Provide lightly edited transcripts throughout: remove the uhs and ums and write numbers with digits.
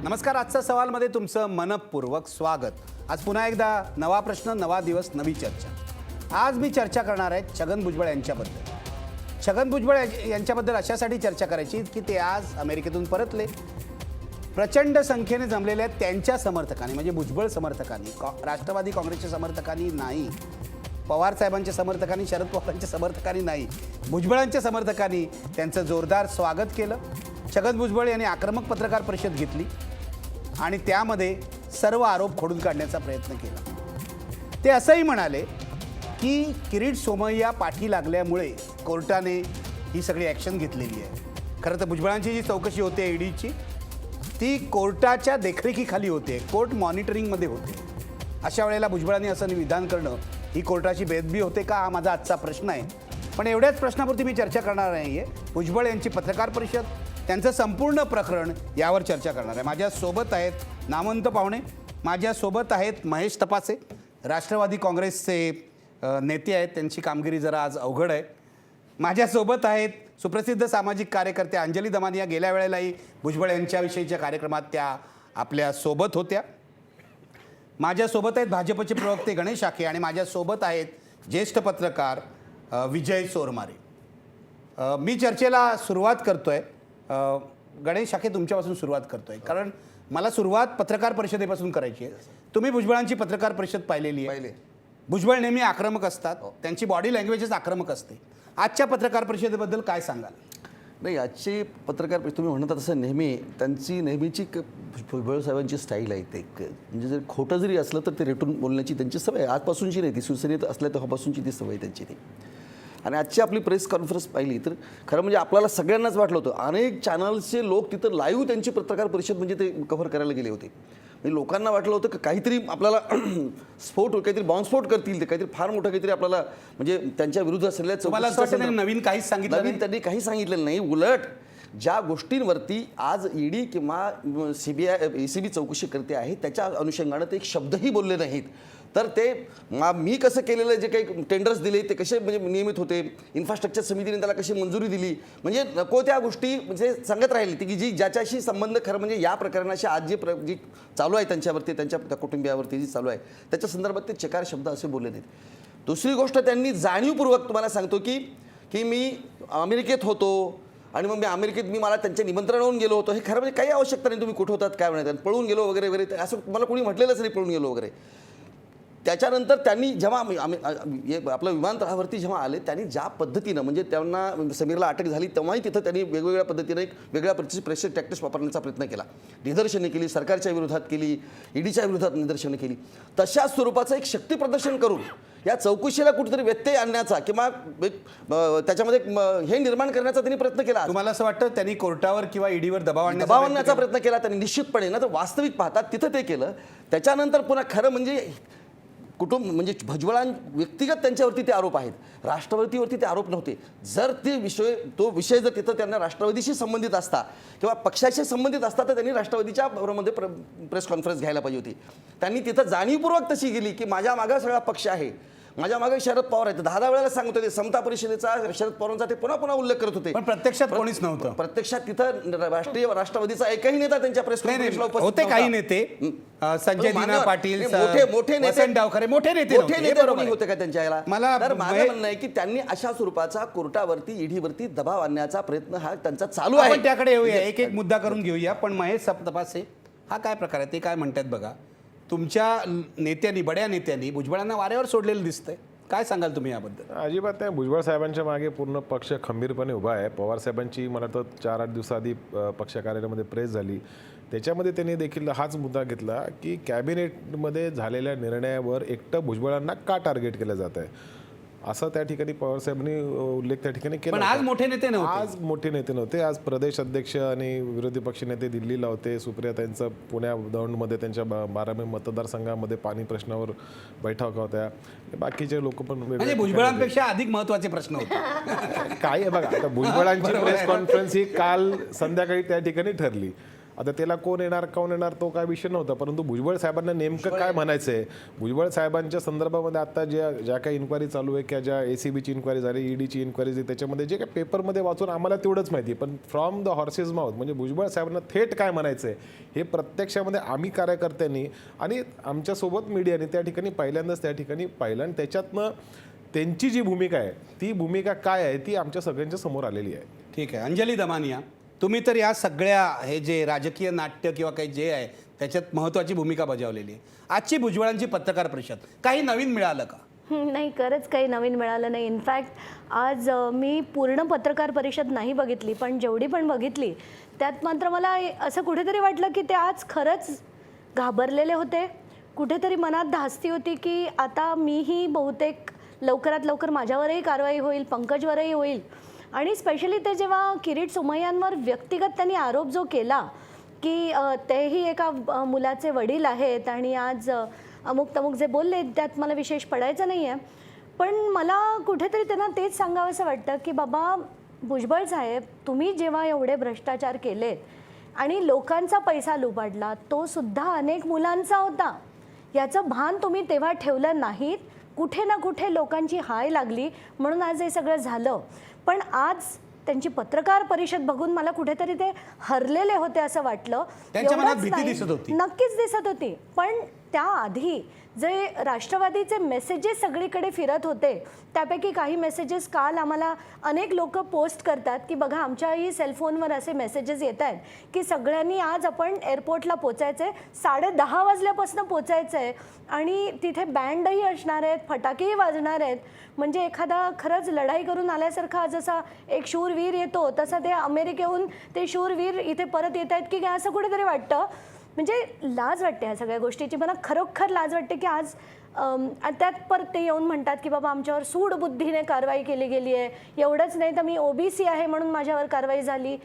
नमस्कार. आजचा सवालमध्ये तुमचं मनपूर्वक स्वागत. आज पुन्हा एकदा नवा प्रश्न, नवा दिवस, नवी चर्चा. आज मी चर्चा करणार आहे छगन भुजबळ यांच्याबद्दल. छगन भुजबळ यांच्याबद्दल अशासाठी चर्चा करायची की ते आज अमेरिकेतून परतले. प्रचंड संख्येने जमलेल्या त्यांच्या समर्थकांनी, म्हणजे भुजबळ समर्थकांनी, राष्ट्रवादी काँग्रेसच्या समर्थकांनी नाही, पवार साहेबांच्या समर्थकांनी, शरद पवारांच्या समर्थकांनी नाही, भुजबळांच्या समर्थकांनी त्यांचं जोरदार स्वागत केलं. छगन भुजबळ यांनी आक्रमक पत्रकार परिषद घेतली आणि त्यामध्ये सर्व आरोप खोडून काढण्याचा प्रयत्न केला. ते असंही म्हणाले की किरीट सोमय्या पाठी लागल्यामुळे कोर्टाने ही सगळी ॲक्शन घेतलेली आहे. खरं तर भुजबळांची जी चौकशी होते ईडीची, ती कोर्टाच्या देखरेखीखाली होते, कोर्ट मॉनिटरिंगमध्ये होते. अशा वेळेला भुजबळांनी असं विधान करणं ही कोर्टाची बेदबी होते का, हा माझा आजचा प्रश्न आहे. पण एवढ्याच प्रश्नापुरती मी चर्चा करणार नाही आहे. भुजबळ यांची पत्रकार परिषद, त्यांचं संपूर्ण प्रकरण, यावर चर्चा करणार आहे. माझ्यासोबत आहेत नामवंत पाहुणे. माझ्यासोबत आहेत महेश तपासे, राष्ट्रवादी काँग्रेसचे नेते आहेत, त्यांची कामगिरी जरा आज अवघड आहे. माझ्यासोबत आहेत सुप्रसिद्ध सामाजिक कार्यकर्त्या अंजली दमानिया. गेल्या वेळेलाही भुजबळ यांच्याविषयीच्या कार्यक्रमात त्या आपल्या सोबत होत्या. माझ्यासोबत आहेत भाजपचे प्रवक्ते गणेश आखे आणि माझ्यासोबत आहेत ज्येष्ठ पत्रकार विजय सोरमारे. मी चर्चेला सुरुवात करतोय. गणेश आखे, तुमच्यापासून सुरुवात करतोय, कारण मला सुरुवात पत्रकार परिषदेपासून करायची आहे. तुम्ही भुजबळांची पत्रकार परिषद पाहिलेली आहे. भुजबळ नेहमी आक्रमक असतात, त्यांची बॉडी लँग्वेजच आक्रमक असते. आजच्या पत्रकार परिषदेबद्दल काय सांगाल? नाही, आजची पत्रकार तुम्ही म्हणता तसं नेहमी त्यांची नेहमीची भुजबळ साहेबांची स्टाईल आहे. ते म्हणजे जर खोटं जरी असलं तर ते रेटून बोलण्याची त्यांची सवय आहे. आजपासूनची नाही, ती शिवसेनेत असल्या तेव्हापासूनची ती सवय त्यांची ती. आणि आजची आपली प्रेस कॉन्फरन्स पाहिली तर खरं म्हणजे आपल्याला सगळ्यांनाच वाटलं होतं. अनेक चॅनल्सचे लोक तिथं लाईव्ह त्यांची पत्रकार परिषद म्हणजे ते कव्हर करायला गेले होते. म्हणजे लोकांना वाटलं होतं की काहीतरी आपल्याला स्फोट, काहीतरी बॉम्बस्फोट करतील, ते काहीतरी फार मोठं काहीतरी आपल्याला म्हणजे त्यांच्या विरुद्ध असलेल्या नवीन काहीच सांगितलं नवीन त्यांनी काही सांगितलेलं नाही. उलट ज्या गोष्टींवरती आज ईडी किंवा ECB चौकशी करते आहे त्याच्या अनुषंगानं ते एक शब्दही बोलले नाहीत. तर ते मी कसं केलेलं, जे काही टेंडर्स दिले ते कसे म्हणजे नियमित होते, इन्फ्रास्ट्रक्चर समितीने त्याला कशी मंजुरी दिली, म्हणजे नको त्या गोष्टी म्हणजे सांगत राहिली ती की जी ज्याच्याशी संबंध खरं म्हणजे या प्रकरणाशी आज जी चालू आहे त्यांच्यावरती, त्यांच्या कुटुंबियावरती जी चालू आहे त्याच्या संदर्भात ते चकार शब्द असे बोलले नाहीत. दुसरी गोष्ट, त्यांनी जाणीवपूर्वक तुम्हाला सांगतो की मी अमेरिकेत होतो आणि मग मी मला त्यांच्या निमंत्रणावरून गेलो होतो. हे खरं म्हणजे काही आवश्यकता नाही, तुम्ही कुठं होतात काय म्हणतात, पळून गेलो वगैरे वगैरे, असं मला कोणी म्हटलेलंच नाही पळून गेलो वगैरे. त्याच्यानंतर त्यांनी जेव्हा आपलं विमानतळावरती जेव्हा आले, त्यांनी ज्या पद्धतीनं म्हणजे त्यांना समीरला अटक झाली तेव्हाही तिथं त्यांनी वेगवेगळ्या पद्धतीनं एक वेगळ्या प्रकारची प्रेशर टॅक्टिक्स वापरण्याचा प्रयत्न केला. निदर्शने केली, सरकारच्या विरोधात केली, ईडीच्या विरोधात निदर्शनं केली. तशा स्वरूपाचं एक शक्ती प्रदर्शन करून या चौकशीला कुठेतरी व्यत्यय आणण्याचा किंवा त्याच्यामध्ये हे निर्माण करण्याचा त्यांनी प्रयत्न केला. तुम्हाला असं वाटतं त्यांनी कोर्टावर किंवा ईडीवर दबाव आणण्याचा प्रयत्न केला त्यांनी निश्चितपणे ना. तर वास्तविक पाहतात तिथं ते केलं. त्याच्यानंतर पुन्हा खरं म्हणजे म्हणजे व्यक्तिगत त्यांच्यावरती ते आरोप आहेत, राष्ट्रवादीवरती ते आरोप नव्हते. जर तो विषय जर तिथं त्यांना राष्ट्रवादीशी संबंधित असता किंवा पक्षाशी संबंधित असता तर त्यांनी राष्ट्रवादीच्या बरोबरमध्ये प्रेस कॉन्फरन्स घ्यायला पाहिजे होती. त्यांनी तिथं जाणीवपूर्वक तशी गेली की माझ्या मागं सगळा पक्ष आहे, माझ्या मागे शरद पवार आहेत. 10 वेळेला सांगत होते समता परिषदेचा, शरद पवारांचा ते पुन्हा उल्लेख करत होते. पण प्रत्यक्षात कोणीच नव्हतं. प्रत्यक्षात तिथं राष्ट्रवादीचा एकही नेता त्यांच्या प्रेस कॉन्फरन्सला उपस्थित होते. काही नेते, संजय दिना पाटील, मोठे नेते, मोठे नेते होते का त्यांच्या याला? तर माझं म्हणणं आहे की त्यांनी अशा स्वरूपाचा कोर्टावरती, ईडीवरती दबाव आणण्याचा प्रयत्न हा त्यांचा चालू आहे. आपण त्याकडे येऊया, एक एक मुद्दा करून घेऊया. पण महेश तपासे, हा काय प्रकार आहे ते काय म्हणतात बघा. तुमच्या नेत्यांनी, बड्या नेत्यांनी भुजबळांना वाऱ्यावर सोडलेलं दिसतंय. काय सांगाल तुम्ही याबद्दल? अजिबात नाही. भुजबळ साहेबांच्या मागे पूर्ण पक्ष खंबीरपणे उभा आहे. पवार साहेबांची मला तर 4-8 दिवसाआधी पक्ष कार्यालयामध्ये प्रेस झाली, त्याच्यामध्ये त्यांनी देखील हाच मुद्दा घेतला की कॅबिनेटमध्ये झालेल्या निर्णयावर एकटं भुजबळांना का टार्गेट केलं जात आहे, असं त्या ठिकाणी पवार साहेबांनी उल्लेख त्या ठिकाणी केला. पण आज मोठे नेते नव्हते. आज प्रदेश अध्यक्ष आणि विरोधी पक्षनेते दिल्लीला होते. सुप्रियाताईंचं पुण्या दौंडमध्ये त्यांच्या 12 मतदारसंघामध्ये पाणी प्रश्नावर बैठका होत्या. बाकीचे लोक पण म्हणजे भुजबळांपेक्षा अधिक महत्त्वाचे प्रश्न होते. काय आहे बघा, आता भुजबळांची प्रेस कॉन्फरन्स ही काल संध्याकाळी त्या ठिकाणी ठरली. आता त्याला कोण येणार तो काय विषय नव्हता, परंतु भुजबळ साहेबांना नेमकं काय म्हणायचं आहे. भुजबळ साहेबांच्या संदर्भामध्ये आता ज्या काही इन्क्वायरी चालू आहे किंवा ज्या ACBची इन्क्वायरी झाली, EDची इन्क्वायरी झाली, त्याच्यामध्ये जे काही पेपरमध्ये वाचून आम्हाला तेवढंच माहिती आहे, पण फ्रॉम द हॉर्सेस माउथ म्हणजे भुजबळ साहेबांना थेट काय म्हणायचं आहे हे प्रत्यक्षामध्ये आम्ही कार्यकर्त्यांनी आणि आमच्यासोबत मीडियाने त्या ठिकाणी पहिल्यांदाच त्या ठिकाणी पाहिलं आणि त्याच्यातनं त्यांची जी भूमिका आहे ती भूमिका काय आहे ती आमच्या सगळ्यांच्या समोर आलेली आहे. ठीक आहे. अंजली दमानिया, तुम्ही तर या सगळ्या हे जे राजकीय नाट्य किंवा काही जे आहे त्याच्यात महत्त्वाची भूमिका बजावलेली आहे. आजची भुजबळांची पत्रकार परिषद काही नवीन मिळालं का? नाही, खरंच काही नवीन मिळालं नाही. इनफॅक्ट आज मी पूर्ण पत्रकार परिषद नाही बघितली, पण जेवढी पण बघितली त्यात मात्र मला असं कुठेतरी वाटलं की ते आज खरंच घाबरलेले होते. कुठेतरी मनात धास्ती होती की आता मीही बहुतेक लवकरात लवकर माझ्यावरही कारवाई होईल, पंकजवरही होईल. आणि स्पेशली ते जेव्हा किरीट सोमय्यांवर व्यक्तिगत त्यांनी आरोप जो केला की तेही एका मुलाचे वडील आहेत आणि आज अमुक तमुक जे बोलले त्यात मला विशेष पडायचं नाही आहे, पण मला कुठेतरी त्यांना तेच सांगावंसं वाटतं की बाबा भुजबळ साहेब, तुम्ही जेव्हा एवढे भ्रष्टाचार केलेत आणि लोकांचा पैसा लुबाडला, तो सुद्धा अनेक मुलांचा होता, याचं भान तुम्ही तेव्हा ठेवलं नाहीत. कुठे ना कुठे लोकांची हाय लागली म्हणून आज हे सगळं झालं. पण आज त्यांची पत्रकार परिषद बघून मला कुठेतरी ते हरलेले होते असं वाटलं. त्यांच्या मनात एवढंच भीती नाही, दिसत होती. नक्कीच दिसत होती. पण त्याआधी जे राष्ट्रवादीचे मेसेजेस सगळीकडे फिरत होते त्यापैकी काही मेसेजेस काल आम्हाला अनेक लोक पोस्ट करतात की बघा आमच्याही सेलफोनवर असे मेसेजेस येत आहेत की सगळ्यांनी आज आपण एअरपोर्टला पोचायचं आहे, 10:30 वाजल्यापासून पोचायचं आहे आणि तिथे बँडही असणार आहेत, फटाकेही वाजणार आहेत. म्हणजे एखादा खरंच लढाई करून आल्यासारखा जसा एक शूरवीर येतो तसा ते अमेरिकेहून ते शूरवीर इथे परत येत आहेत की काय असं कुठेतरी वाटतं. म्हणजे लाज वाटते ह्या सगळ्या गोष्टीची. मला खरोखर लाज वाटते की आज त्यात परत ते येऊन म्हणतात की बाबा आमच्यावर सूडबुद्धीने कारवाई केली गेली आहे. एवढंच नाही तर मी OBC आहे म्हणून माझ्यावर कारवाई झाली.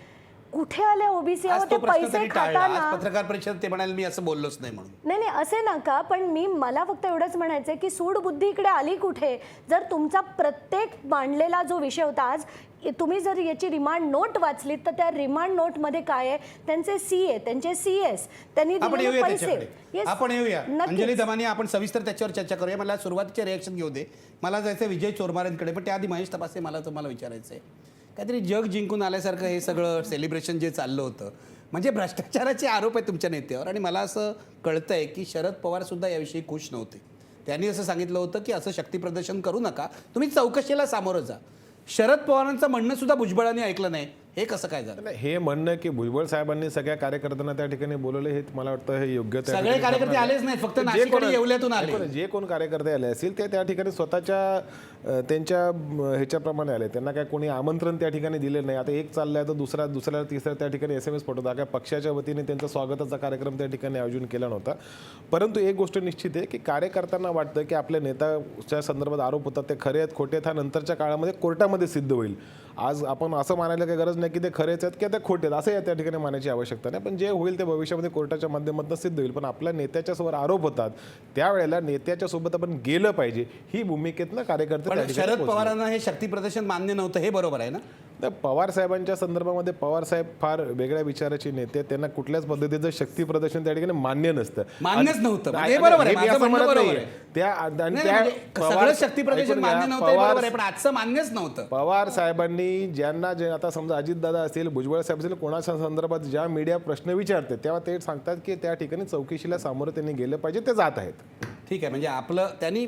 कुठे आले OBC? आज तो प्रश्न पैसे तरी टाळला. आज खाताना पत्रकार परिषद ते म्हणाले मी असं बोललोच नाही म्हणून. नाही असे नका, पण मला फक्त एवढंच म्हणायचं की सूडबुद्धी इकडे आली कुठे? जर तुमचा प्रत्येक मांडलेला जो विषय होता, आज तुम्ही जर याची रिमांड नोट वाचलीत तर त्या रिमांड नोटमध्ये काय आहे, त्यांचे CA, त्यांचे CS, त्यांनी आपण दिलेले येऊया पैसे. त्याच्याकडे. Yes, आपण येऊया. नक्कीच. अंजली दमानिया, आपण सविस्तर त्याच्यावर चर्चा करूया. मला सुरुवातीचे रिएक्शन घेऊ दे. मला जायचं विजय चोरमारेंकडे, पण त्याआधी महेश तपासे मला तुम्हाला विचारायचं आहे. काहीतरी जग जिंकून आल्यासारखं हे सगळं सेलिब्रेशन जे चाललं होतं, म्हणजे भ्रष्टाचाराचे आरोप आहेत तुमच्या नेत्यावर. आणि मला असं कळतंय की शरद पवार सुद्धा याविषयी खुश नव्हते. त्यांनी असं सांगितलं होतं की असं शक्ती प्रदर्शन करू नका, तुम्ही चौकशीला सामोरं जा. शरद पवारांचं म्हणणं सुद्धा भुजबळांनी ऐकलं नाही. हे कसं काय झालं? हे म्हणणं की भुजबळ साहेबांनी सगळ्या कार्यकर्त्यांना त्या ठिकाणी बोलवले हे मला वाटतं हे योग्य. सगळे कार्यकर्ते आलेच नाहीत, फक्त नाशिक आणि येवल्यातून आले. जे कोण कार्यकर्ते आले असतील ते त्या ठिकाणी स्वतःच्या त्यांच्या ह्याच्याप्रमाणे आले. त्यांना काय कोणी आमंत्रण त्या ठिकाणी दिले नाही. आता एक चाललंय तर दुसऱ्या तिसऱ्या त्या ठिकाणी SMS पाठवता. काय पक्षाच्या वतीने त्यांचा स्वागताचा कार्यक्रम त्या ठिकाणी आयोजन केला नव्हता. परंतु एक गोष्ट निश्चित आहे की कार्यकर्त्यांना वाटतं की आपल्या नेत्याच्या संदर्भात आरोप होतात ते खरे आहेत खोटे आहेत, हा नंतरच्या काळामध्ये कोर्टामध्ये सिद्ध होईल. आज आपण असं मानायला काही गरज नाही की ते खरेच आहेत किंवा ते खोटे आहेत असं त्या ठिकाणी मानायची आवश्यकता नाही. पण जे होईल ते भविष्यामध्ये कोर्टाच्या माध्यमातून सिद्ध होईल. पण आपल्या नेत्याच्या समोर आरोप होतात त्यावेळेला नेत्याच्या सोबत आपण गेलं पाहिजे ही भूमिकेतनं कार्यकर्ते त्या ठिकाणी शरद पोहोचले. पवारांना हे शक्ती प्रदर्शन मान्य नव्हतं, हे बरोबर आहे ना? तर पवार साहेबांच्या संदर्भामध्ये पवार साहेब फार वेगळ्या विचाराचे नेते, त्यांना कुठल्याच पद्धतीचं शक्ती प्रदर्शन त्या ठिकाणी मान्य नसतं. मान्यच नव्हतं. नाही, हे बरोबर आहे, हे मी माझं असं म्हणणं म्हणत बरोबर नाहीये. आहे. त्या आणि नाही, त्या म्हणजे पवार- सगळं शक्ती प्रदर्शन ऐकून घ्या, मान्य नव्हतं हे बरोबर आहे, पण आजचं मान्यच नव्हतं. पवार साहेबांनी ज्यांना जे आता समजा अजितदादा असतील, भुजबळ साहेब असतील, कोणाच्या संदर्भात ज्या मीडिया प्रश्न विचारते तेव्हा ते सांगतात की त्या ठिकाणी चौकशीला सामोरं त्यांनी गेलं पाहिजे, ते जात आहेत. ठीक आहे, म्हणजे आपलं त्यांनी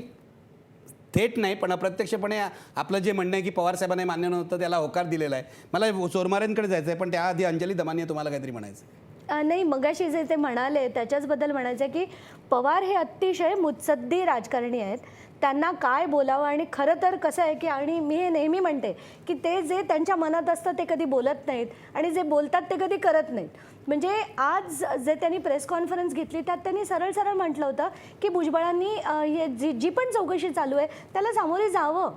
थेट नाही पण अप्रत्यक्षपणे आपलं जे म्हणणं आहे की पवार साहेबांनी मान्य नव्हतं त्याला होकार दिलेला आहे. मला चोरमारेंकडे जायचं आहे, पण त्याआधी अंजली दमानिया तुम्हाला काहीतरी म्हणायचं. नाही, मगाशी जे ते म्हणाले त्याच्याचबद्दल म्हणायचं की पवार हे अतिशय मुत्सद्दी राजकारणी आहेत. त्यांना काय बोलावं आणि खरं तर कसं आहे की आणि मी हे नेहमी म्हणते की ते जे त्यांच्या मनात असतं ते कधी बोलत नाहीत आणि जे बोलतात ते कधी करत नाहीत. म्हणजे आज जे त्यांनी प्रेस कॉन्फरन्स घेतली त्यात त्यांनी सरळ सरळ म्हटलं होतं की भुजबळांनी जी पण चौकशी चालू आहे त्याला सामोरे जावं.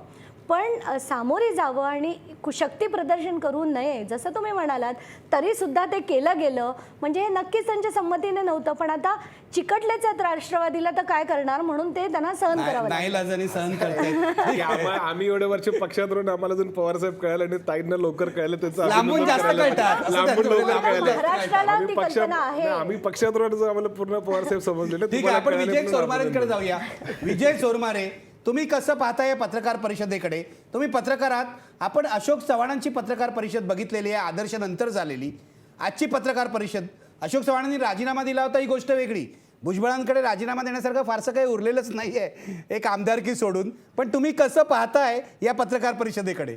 पण सामोरे जावं आणि शक्ती प्रदर्शन करू नये जसं तुम्ही म्हणालात, तरीसुद्धा ते केलं गेलं. म्हणजे हे नक्कीच त्यांच्या संमतीने नव्हतं, पण आता चिकटलेच आहेत राष्ट्रवादीला, तर काय करणार, म्हणून ते त्यांना सहन करावं लागलं. नाही लाजाने सहन करतायत. की आम्ही एवढे वर्ष पक्षात राहून आम्हाला अजून पवारसाहेब कळाले आणि ताईंना लवकर कळलं त्याचं लांबून अभिनंदन जास्त करायला कळतात. पाहिजे. असं लांबून त्यांचं लवकर बोलणं. कळलं. महाराष्ट्राला आम्ही ती पक्षात कल्पना आहे. नाही, आम्ही पक्षात राहून आम्हाला पूर्ण पवारसाहेब समजलेले. ठीक आहे, तुम्हाला आपण कळाले विजय म्हणून चोरमारेंकडे अभिनंदन. जाऊया. विजय चोरमारे, तुम्ही कसं पाहताय या पत्रकार परिषदेकडे? तुम्ही पत्रकार आहात. आपण अशोक चव्हाणांची पत्रकार परिषद बघितलेली आहे, आदर्श नंतर झालेली. आजची पत्रकार परिषद, अशोक चव्हाणांनी राजीनामा दिला होता ही गोष्ट वेगळी. भुजबळांकडे राजीनामा देण्यासारखं फारसं काही उरलेलंच नाही आहे एक आमदारकी सोडून. पण तुम्ही कसं पाहताय या पत्रकार परिषदेकडे?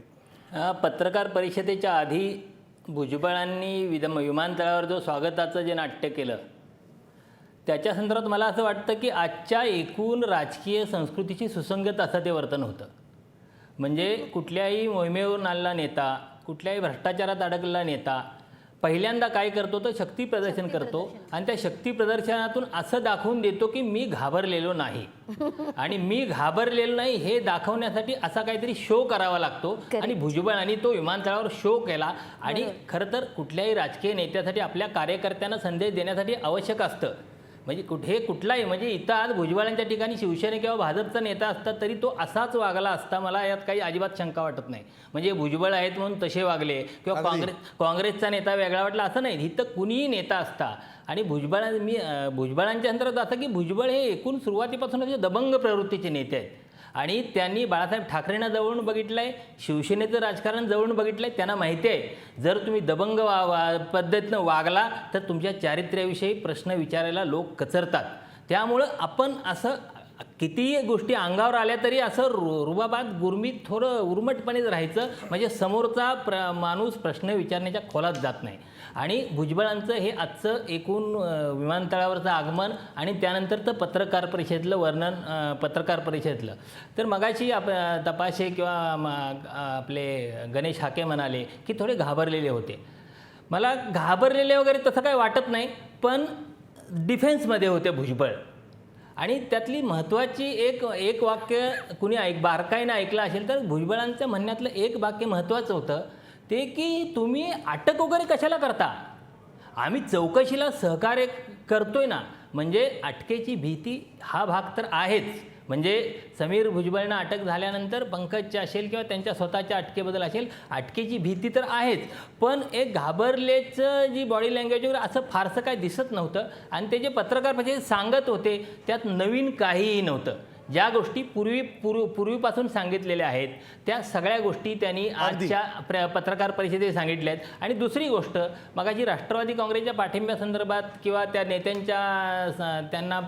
पत्रकार परिषदेच्या आधी भुजबळांनी विमानतळावर जो स्वागताचं जे नाट्य केलं त्याच्या संदर्भात मला असं वाटतं की आजच्या एकूण राजकीय संस्कृतीची सुसंगत असं ते वर्तन होतं. म्हणजे कुठल्याही मोहिमेवरून आलेला नेता, कुठल्याही भ्रष्टाचारात अडकलेला नेता पहिल्यांदा काय करतो तर शक्ती प्रदर्शन करतो आणि त्या शक्ती प्रदर्शनातून असं दाखवून देतो की मी घाबरलेलो नाही. आणि मी घाबरलेलो नाही हे दाखवण्यासाठी असा काहीतरी शो करावा लागतो. आणि भुजबळांनी तो विमानतळावर शो केला. आणि खरं तर कुठल्याही राजकीय नेत्यासाठी आपल्या कार्यकर्त्यांना संदेश देण्यासाठी आवश्यक असतं. म्हणजे कुठलाही म्हणजे इथं आज भुजबळांच्या ठिकाणी शिवसेना किंवा भाजपचा नेता असता तरी तो असाच वागला असता, मला यात काही अजिबात शंका वाटत नाही. म्हणजे भुजबळ आहेत म्हणून तसे वागले किंवा काँग्रेसचा नेता वेगळा वाटला असं नाही. इथं कुणीही नेता असता. आणि भुजबळांच्या अंतर्गत असं की भुजबळ हे एकूण सुरुवातीपासूनच दबंग प्रवृत्तीचे नेते आहेत. आणि त्यांनी बाळासाहेब ठाकरेंना जवळून बघितलं आहे, शिवसेनेचं राजकारण जवळून बघितलं आहे. त्यांना माहिती आहे जर तुम्ही दबंग पद्धतीनं वागला तर तुमच्या चारित्र्याविषयी प्रश्न विचारायला लोक कचरतात. त्यामुळं आपण असं कितीही गोष्टी अंगावर आल्या तरी असं रुबाबात गुरमीत थोडं उर्मटपणेच राहायचं. म्हणजे समोरचा माणूस प्रश्न विचारण्याच्या खोलात जात नाही. आणि भुजबळांचं हे आजचं एकूण विमानतळावरचं आगमन आणि त्यानंतरचं पत्रकार परिषदेतलं वर्णन, पत्रकार परिषदेतलं तर मगाशी तपाशे किंवा आपले गणेश हाके म्हणाले की थोडे घाबरलेले होते. मला घाबरलेले वगैरे तसं काही वाटत नाही, पण डिफेन्समध्ये होते भुजबळ. आणि त्यातली महत्त्वाची एक वाक्य कुणी बारकाईनं ऐकलं असेल तर भुजबळांच्या म्हणण्यातलं एक वाक्य महत्त्वाचं होतं ते की तुम्ही अटक वगैरे कशाला करता, आम्ही चौकशीला सहकार्य करतोय ना. म्हणजे अटकेची भीती हा भाग तर आहेच. म्हणजे समीर भुजबळांना अटक झाल्यानंतर पंकजच्या असेल किंवा त्यांच्या स्वतःच्या अटकेबद्दल असेल अटकेची भीती तर आहेच, पण एक घाबरलेचं जी बॉडी लँग्वेज वगैरे असं फारसं काही दिसत नव्हतं. आणि ते जे पत्रकार परिषदेत सांगत होते त्यात नवीन काहीही नव्हतं. ज्या गोष्टी पूर्वीपासून सांगितलेल्या आहेत त्या सगळ्या गोष्टी त्यांनी आजच्या पत्रकार परिषदेत सांगितल्या आहेत. आणि दुसरी गोष्ट मगाशी राष्ट्रवादी काँग्रेसच्या पाठिंब्यासंदर्भात किंवा त्या नेत्यांच्या त्यांना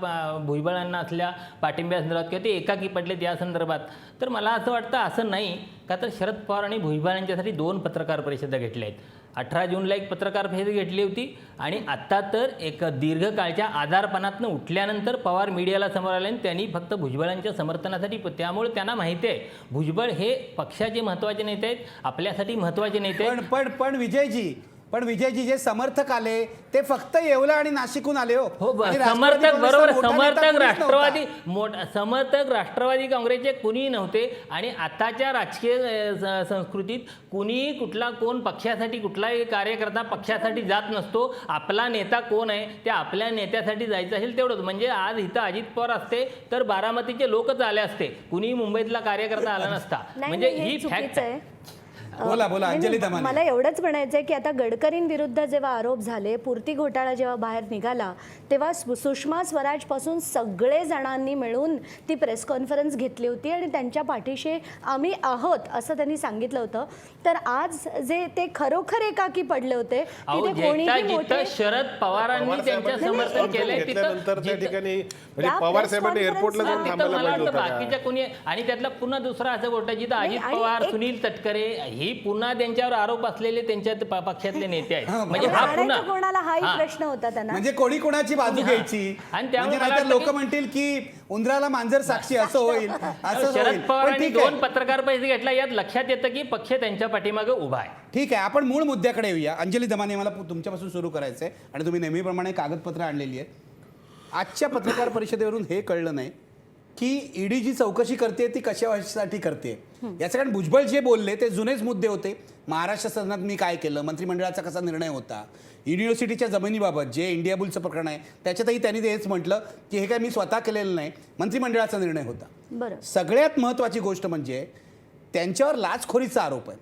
भुजबळांना असल्या पाठिंब्यासंदर्भात किंवा ते एकाकी पडलेत या संदर्भात तर मला असं वाटतं असं नाही का तर शरद पवार आणि भुजबळांच्यासाठी 2 पत्रकार परिषदा घेतल्या आहेत. 18 जूनला एक पत्रकार परिषद घेतली होती आणि आत्ता तर एक दीर्घकाळच्या आजारपणातनं उठल्यानंतर पवार मीडियाला समोर आले आणि त्यांनी फक्त भुजबळांच्या समर्थनासाठी. त्यामुळे त्यांना माहिती आहे भुजबळ हे पक्षाचे महत्त्वाचे नेते आहेत, आपल्यासाठी महत्त्वाचे नेते आहेत. पण विजयजी जे समर्थक आले ते फक्त येवला आणि नाशिकहून आले. हो समर्थक बरोबर, समर्थक राष्ट्रवादी काँग्रेसचे कुणीही नव्हते. आणि आताच्या राजकीय संस्कृतीत कुणीही कोण पक्षासाठी कुठलाही कार्यकर्ता पक्षासाठी जात नसतो. आपला नेता कोण आहे त्या आपल्या नेत्यासाठी जायचं असेल तेवढंच. म्हणजे आज इथं अजित पवार असते तर बारामतीचे लोकच आले असते, कुणीही मुंबईतला कार्यकर्ता आला नसता. म्हणजे ही फॅक्ट आहे. बोला अंजली दमाने. मला एवढंच म्हणायचं आहे की आता गडकरींविरुद्ध जेव्हा आरोप झाले, पूर्ती घोटाळा जेव्हा बाहेर निघाला तेव्हा सुषमा स्वराजपासून सगळे जणांनी मिळून ती प्रेस कॉन्फरन्स घेतली होती आणि त्यांच्या पाठीशी आम्ही आहोत असं त्यांनी सांगितलं होतं. तर आज जे ते खरोखर एकाकी पडले होते शरद पवारांनी त्यांच्या समर्थन केले त्या ठिकाणी म्हणजे पवार साहेबांनी एअरपोर्टला जाऊन थांबायला पाहिजे होतं बाकीच्या कोणी. आणि त्यातला पुन्हा दुसरा असं गोष्ट जिथं अजित पवार, सुनील तटकरे ही पुन्हा त्यांच्यावर आरोप असलेले त्यांच्या पक्षातले नेते आहेत. म्हणजे हा पुन्हा कोणाला हाही प्रश्न होता त्यांना, म्हणजे कोणी कोणाची बाजू घ्यायची. आणि त्यामुळे लोक म्हणतील की उंदराला मांजर साक्षी असं होईल. शरद पवारांनी 2 पत्रकार परिषद घेतला यात लक्षात येतं की पक्ष त्यांच्या पाठीमागे उभा आहे. ठीक आहे, आपण मूळ मुद्द्याकडे येऊया. अंजली दमाने, मला तुमच्यापासून सुरू करायचं आहे आणि तुम्ही नेहमीप्रमाणे कागदपत्र आणलेली आहेत. आजच्या पत्रकार परिषदेवरून हे कळलं नाही की ईडी जी चौकशी करते ती कशासाठी करते याचं, कारण भुजबळ जे बोलले ते जुनेच मुद्दे होते. महाराष्ट्र सदनात मी काय केलं, मंत्रिमंडळाचा कसा निर्णय होता, युनिव्हर्सिटीच्या जमिनीबाबत जे इंडिया बुलचं प्रकरण आहे त्याच्यातही त्यांनी हेच म्हटलं की हे काय मी स्वतः केलेलं नाही, मंत्रिमंडळाचा निर्णय होता. बरं. सगळ्यात महत्त्वाची गोष्ट म्हणजे त्यांच्यावर लाचखोरीचा आरोप आहे.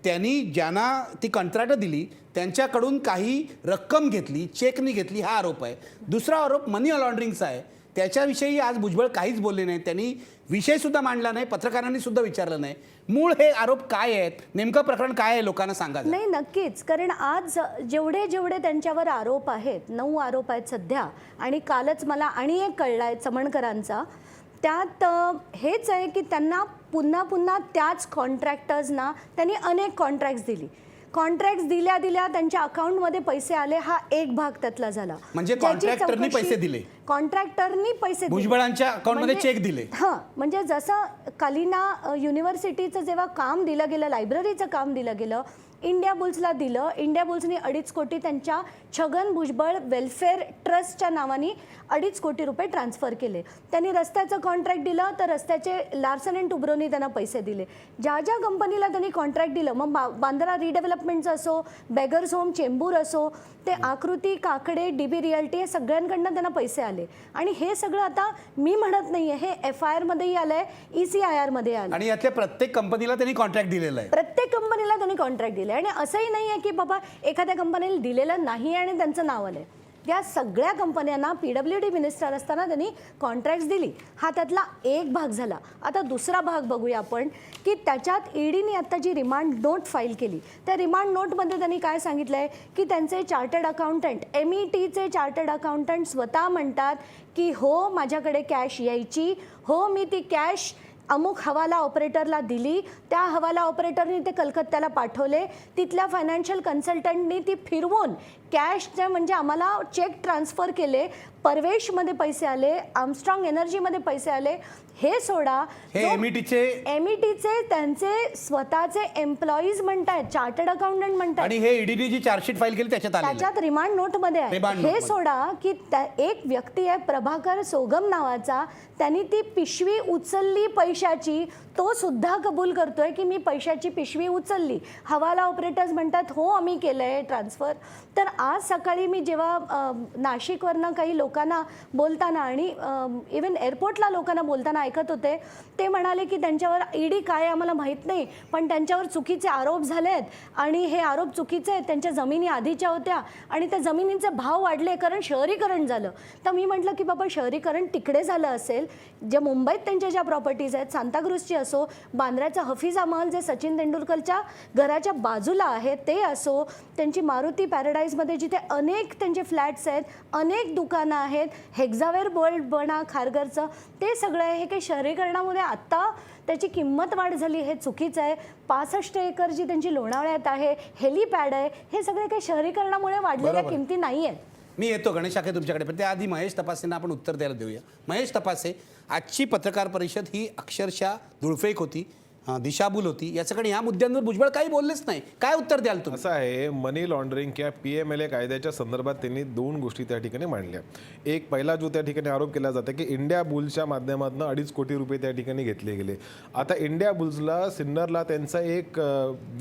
त्यांनी ज्यांना ती कंत्राटं दिली त्यांच्याकडून काही रक्कम घेतली, चेकनी घेतली, हा आरोप आहे. दुसरा आरोप मनी लॉन्ड्रिंगचा आहे. त्याच्याविषयी आज भुजबळ काहीच बोलले नाही. त्यांनी विषयसुद्धा मांडला नाही, पत्रकारांनी सुद्धा विचारलं नाही. मूळ हे आरोप काय आहेत, नेमकं प्रकरण काय आहे, लोकांना सांगा. नाही, नक्कीच. कारण आज जेवढे जेवढे त्यांच्यावर आरोप आहेत, 9 आरोप आहेत सध्या, आणि कालच मला आणि एक कळला आहे चमणकरांचा. त्यात हेच आहे की त्यांना पुन्हा पुन्हा त्याच कॉन्ट्रॅक्टर्सना त्यांनी अनेक कॉन्ट्रॅक्ट्स दिली. कॉन्ट्रॅक्ट्स दिल्या दिल्या त्यांच्या अकाउंटमध्ये पैसे आले, हा एक भाग त्यातला झाला. म्हणजे कॉन्ट्रॅक्टरनी पैसे दिले, कॉन्ट्रॅक्टरनी पैसे दिले, भुजबळांच्या अकाउंटमध्ये चेक दिले. हां, म्हणजे जसं कलिना युनिव्हर्सिटीचं जेव्हा काम दिलं गेलं, लायब्ररीचं काम दिलं गेलं, इंडिया बुल्सला दिलं. इंडिया बुल्सनी 2.5 कोटी त्यांच्या छगन भुजबळ वेलफेअर ट्रस्टच्या नावाने 2.5 कोटी रुपये ट्रान्सफर केले. त्यांनी रस्त्याचं कॉन्ट्रॅक्ट दिलं तर रस्त्याचे लार्सन अँड टुब्रोनी त्यांना पैसे दिले. ज्या ज्या कंपनीला त्यांनी कॉन्ट्रॅक्ट दिलं, मग बांद्रा रिडेव्हलपमेंटचं असो, बेगर्स होम, चेंबूर असो, ते आकृती, काकडे, DB रिअल्टी, हे सगळ्यांकडनं त्यांना पैसे आले. आणि हे सगळं आता मी म्हणत नाही आहे, हे FIRमध्येही आलं आहे, ECIRमध्ये आलं. आणि यातल्या प्रत्येक कंपनीला त्यांनी कॉन्ट्रॅक्ट दिलेलं आहे. प्रत्येक कंपनीला त्यांनी कॉन्ट्रॅक्ट दिले. आणि असंही नाही आहे की बाबा एखाद्या कंपनीला दिलेलं नाही आणि त्यांचं नाव आलं आहे. या सगळ्या कंपन्यांना PWD मिनिस्टर असताना त्यांनी कॉन्ट्रॅक्ट्स दिली. हा त्यातला एक भाग झाला. आता दुसरा भाग बघूया आपण की त्याच्यात ईडीने आता जी रिमांड नोट फाईल केली, त्या रिमांड नोटमध्ये त्यांनी काय सांगितलं आहे की त्यांचे चार्टर्ड अकाउंटंट, METचे चार्टर्ड अकाउंटंट स्वतः म्हणतात की हो, माझ्याकडे कॅश यायची, हो, मी ती कॅश अमुक हवाला ऑपरेटरला दिली, त्या हवाला ऑपरेटरने ते कलकत्त्याला पाठवले, तिथल्या फायनान्शियल कन्सल्टंटनी ती फिरवून कॅशचे म्हणजे आम्हाला चेक ट्रान्सफर केले, परवेशमध्ये पैसे आले, आर्मस्ट्रॉंग एनर्जीमध्ये पैसे आले. हे सोडा, हे METचे त्यांचे स्वतःचे एम्प्लॉईज म्हणतायत, चार्टर्ड अकाउंटंट म्हणतात, आणि हे ईडीने जी चार्जशीट फाईल केली त्याच्यात रिमांड नोटमध्ये आहे. हे सोडा की एक व्यक्ती आहे प्रभाकर सोगम नावाचा, त्यांनी ती पिशवी उचलली पैशाची, तो सुद्धा कबूल करतोय की मी पैशाची पिशवी उचलली. हवाला ऑपरेटर्स म्हणतात हो, आम्ही केलंय ट्रान्सफर. तर आज सकाळी मी जेव्हा नाशिकवरनं काही लोकांना बोलताना आणि इवन एअरपोर्टला लोकांना बोलताना ऐकत होते, ते म्हणाले की त्यांच्यावर ईडी काय आम्हाला माहीत नाही, पण त्यांच्यावर चुकीचे आरोप झाले आहेत आणि हे आरोप चुकीचे आहेत. त्यांच्या जमिनी आधीच्या होत्या आणि त्या जमिनींचे भाव वाढले कारण शहरीकरण झालं. तर मी म्हटलं की बाबा, शहरीकरण तिकडे झालं असेल, जे मुंबईत त्यांच्या ज्या प्रॉपर्टीज आहेत, सांताक्रूजची असो, बांद्र्याचा हफिजा महल जे सचिन तेंडुलकरच्या घराच्या बाजूला आहे ते असो, त्यांची मारुती पॅराडाईजमध्ये जिथे अनेक त्यांचे फ्लॅट्स आहेत, अनेक दुकानं आहेत, हेक्झावेअर बोल्ड बना खारघरचं, ते सगळं आहे. हे काही शहरीकरणामुळे आत्ता त्याची किंमत वाढ झाली, हे चुकीचं आहे. 65 एकर जी त्यांची लोणावळ्यात आहे, हेलिपॅड आहे, हे सगळे काही शहरीकरणामुळे वाढलेल्या किमती नाही आहेत. मी येतो गणेश आखे तुमच्याकडे, पण त्याआधी महेश तपासेंना आपण उत्तर द्यायला देऊया. महेश तपासे, आजची पत्रकार परिषद ही अक्षरशः धुळफेक होती, दिशाभूल होती. याच्याकडे या मुद्द्यांवर भुजबळ काही बोललेच नाही. काय उत्तर द्याल तुम्ही? असं आहे, मनी लॉन्ड्रिंग किंवा PMLA कायद्याच्या संदर्भात त्यांनी 2 गोष्टी त्या ठिकाणी मांडल्या. एक, पहिला जो त्या ठिकाणी आरोप केला जातो की इंडिया बुल्सच्या माध्यमातून 2.5 कोटी रुपये त्या ठिकाणी घेतले गेले. आता इंडिया बुल्सला, सिन्नरला त्यांचा एक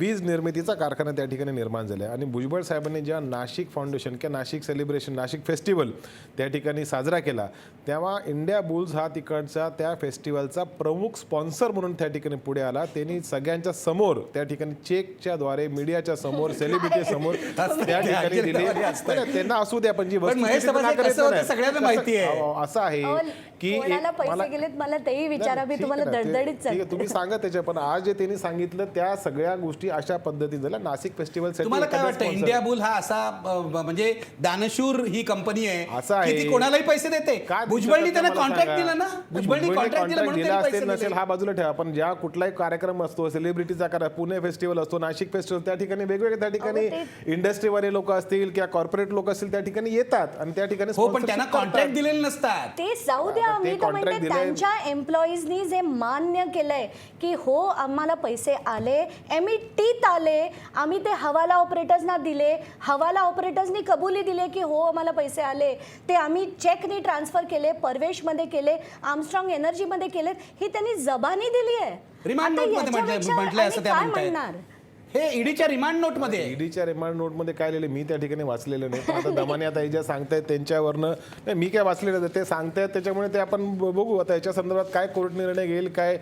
वीज निर्मितीचा कारखाना त्या ठिकाणी निर्माण झाला आणि भुजबळ साहेबांनी जेव्हा नाशिक फाउंडेशन किंवा नाशिक सेलिब्रेशन, नाशिक फेस्टिवल त्या ठिकाणी साजरा केला, तेव्हा इंडिया बुल्स हा तिकडचा त्या फेस्टिवलचा प्रमुख स्पॉन्सर म्हणून त्या ठिकाणी पुढे आला. त्यांनी सगळ्यांच्या समोर त्या ठिकाणी चेकच्या द्वारे, मीडियाच्या समोर, सेलिब्रिटी समोर त्या ठिकाणी दिले. त्यांना असू द्या, पण जी सगळ्यांना माहिती आहे. असं आहे की पैसे गेलेत, मला तेही विचारा, मी तुम्हाला दडदडीत तुम्ही सांगा त्याच्या. पण आज जे त्यांनी सांगितलं त्या सगळ्या गोष्टी अशा पद्धतीने झाल्या. नाशिक फेस्टिवल, तुम्हाला काय वाटतं, इंडिया बुल हा असा म्हणजे दानशूर ही कंपनी आहे, असं आहे की कोणालाही पैसे देते? भुजबळनी त्यांना कॉन्ट्रॅक्ट दिला ना, भुजबळनी कॉन्ट्रॅक्ट दिला म्हणून दिला असेल नसेल हा बाजूला ठेवा, पण ज्या कुठलाही कार्यक्रम असतो, सेलिब्रिटीचा पुणे फेस्टिवल असतो, नाशिक फेस्टिवल, त्या ठिकाणी वेगवेगळे त्या ठिकाणी इंडस्ट्रीवाले लोक असतील किंवा कॉर्पोरेट लोक असतील त्या ठिकाणी येतात आणि त्या ठिकाणी हो, पण sponsorship त्यांना करतात. कॉन्ट्रॅक्ट दिलेले नसतात. ते जाऊ द्या. आता ते मी तर contract म्हणते दिलंय. त्यांच्या एम्प्लॉईजनी जे मान्य केलंय की हो आम्हाला पैसे आले, एमईटीत आले, आम्ही ते हवाला ऑपरेटर्सना दिले, हवाला ऑपरेटर्सनी कबुली दिले की हो आम्हाला पैसे आले, ते आम्ही चेकनी ट्रान्सफर केले, परवेशमध्ये केले, आर्मस्ट्रॉंग एनर्जीमध्ये केले, ही त्यांनी जबानी दिली आहे. रिमांड आता नोटमध्ये याच्यापेक्षा म्हटलंय असं आणि त्या काय म्हणतायत. म्हणणार? हे ईडीच्या रिमांड नोटमध्ये आहे. ईडीच्या रिमांड नोटमध्ये काय लिहिलं मी त्या ठिकाणी वाचलेलं नाही, पण आता दमाने आता हे ज्या सांगतायत त्यांच्यावरनं नाही, मी काय वाचलेलं नाही, ते सांगतायत त्याच्यामुळे ते आपण बघू आता याच्या संदर्भात काय कोर्ट निर्णय घेईल, काय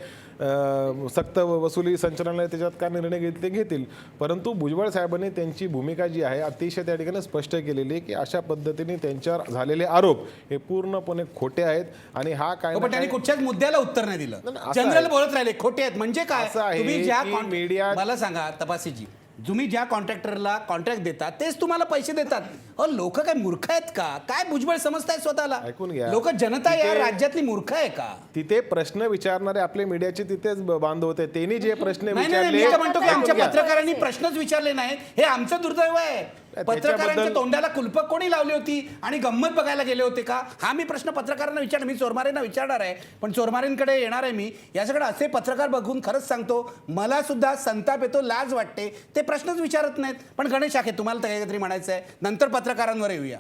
सक्त वसुली संचालनालय त्याच्यात काय निर्णय घेईल ते घेतील. परंतु भुजबळ साहेबांनी त्यांची भूमिका जी आहे अतिशय त्या ठिकाणी स्पष्ट केलेली आहे की अशा पद्धतीने त्यांच्यावर झालेले आरोप हे पूर्णपणे खोटे आहेत आणि हा काय हो, ना पण त्यांनी काय- कुठच्याच मुद्द्याला उत्तर नाही दिलं. नाही, असं जनरल आहे. बोलत राहिले खोटे आहेत म्हणजे काय. असं आहे तुम्ही ज्या की मीडिया- मला सांगा तपासीजी, तुम्ही ज्या कॉन्ट्रॅक्टरला कॉन्ट्रॅक्ट देतात तेच तुम्हाला पैसे देतात. लोक काय मूर्ख आहेत का? काय भुजबळ समजतायत स्वतःला? ऐकून घ्या. लोक जनता या तिथे- राज्यातली मूर्ख आहे का? तिथे प्रश्न विचारणारे आपले मीडियाचे तिथेच बांधव होते, त्यांनी जे प्रश्न नाही नाही, विचारले मी तर म्हणतो की आमच्या ऐकून घ्या. पत्रकारांनी प्रश्नच विचारले नाहीत, हे आमचं दुर्दैव आहे. पत्रकारांच्या त्याच्याबद्दल- तोंडाला कुलप कोणी लावली होती आणि गंमत बघायला गेले होते का? हा मी प्रश्न पत्रकारांना विचारणार. मी चोरमारेंना विचारणार आहे, पण चोरमारेंकडे येणार आहे मी. या सगळं असे पत्रकार बघून खरंच सांगतो मला सुद्धा संताप येतो, लाज वाटते. ते प्रश्नच विचारत नाहीत. पण गणेश आखे तुम्हाला तर काहीतरी म्हणायचं आहे, नंतर पत्रकारांवर येऊया.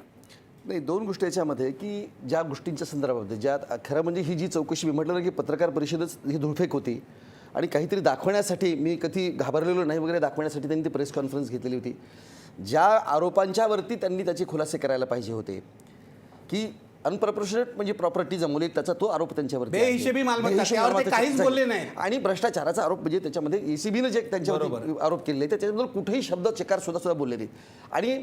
नाही, दोन गोष्टी याच्यामध्ये की ज्या गोष्टींच्या संदर्भामध्ये ज्यात खरं म्हणजे ही जी चौकशी मी म्हटलं ना की पत्रकार परिषदच ही धुळफेक होती आणि काहीतरी दाखवण्यासाठी, मी कधी घाबरलेलो नाही वगैरे दाखवण्यासाठी त्यांनी ती प्रेस कॉन्फरन्स घेतलेली होती. ज्या आरोपांच्यावरती त्यांनी त्याचे खुलासे करायला पाहिजे होते की अनप्रपोर्शनेट म्हणजे प्रॉपर्टी जमवली, त्याचा तो आरोप त्यांच्यावरती आहे. बेहिशेबी मालमत्ता, बेहिशेबी त्यावर ते मालमत्ता काहीच चर्चा बोलले केली. नाहीत. आणि भ्रष्टाचाराचा आरोप म्हणजे त्याच्यामध्ये एसीबीने जे त्यांच्यावर आरोप केले त्याच्याबद्दल कुठेही शब्द चकार सुद्धा बोलले नाहीत. आणि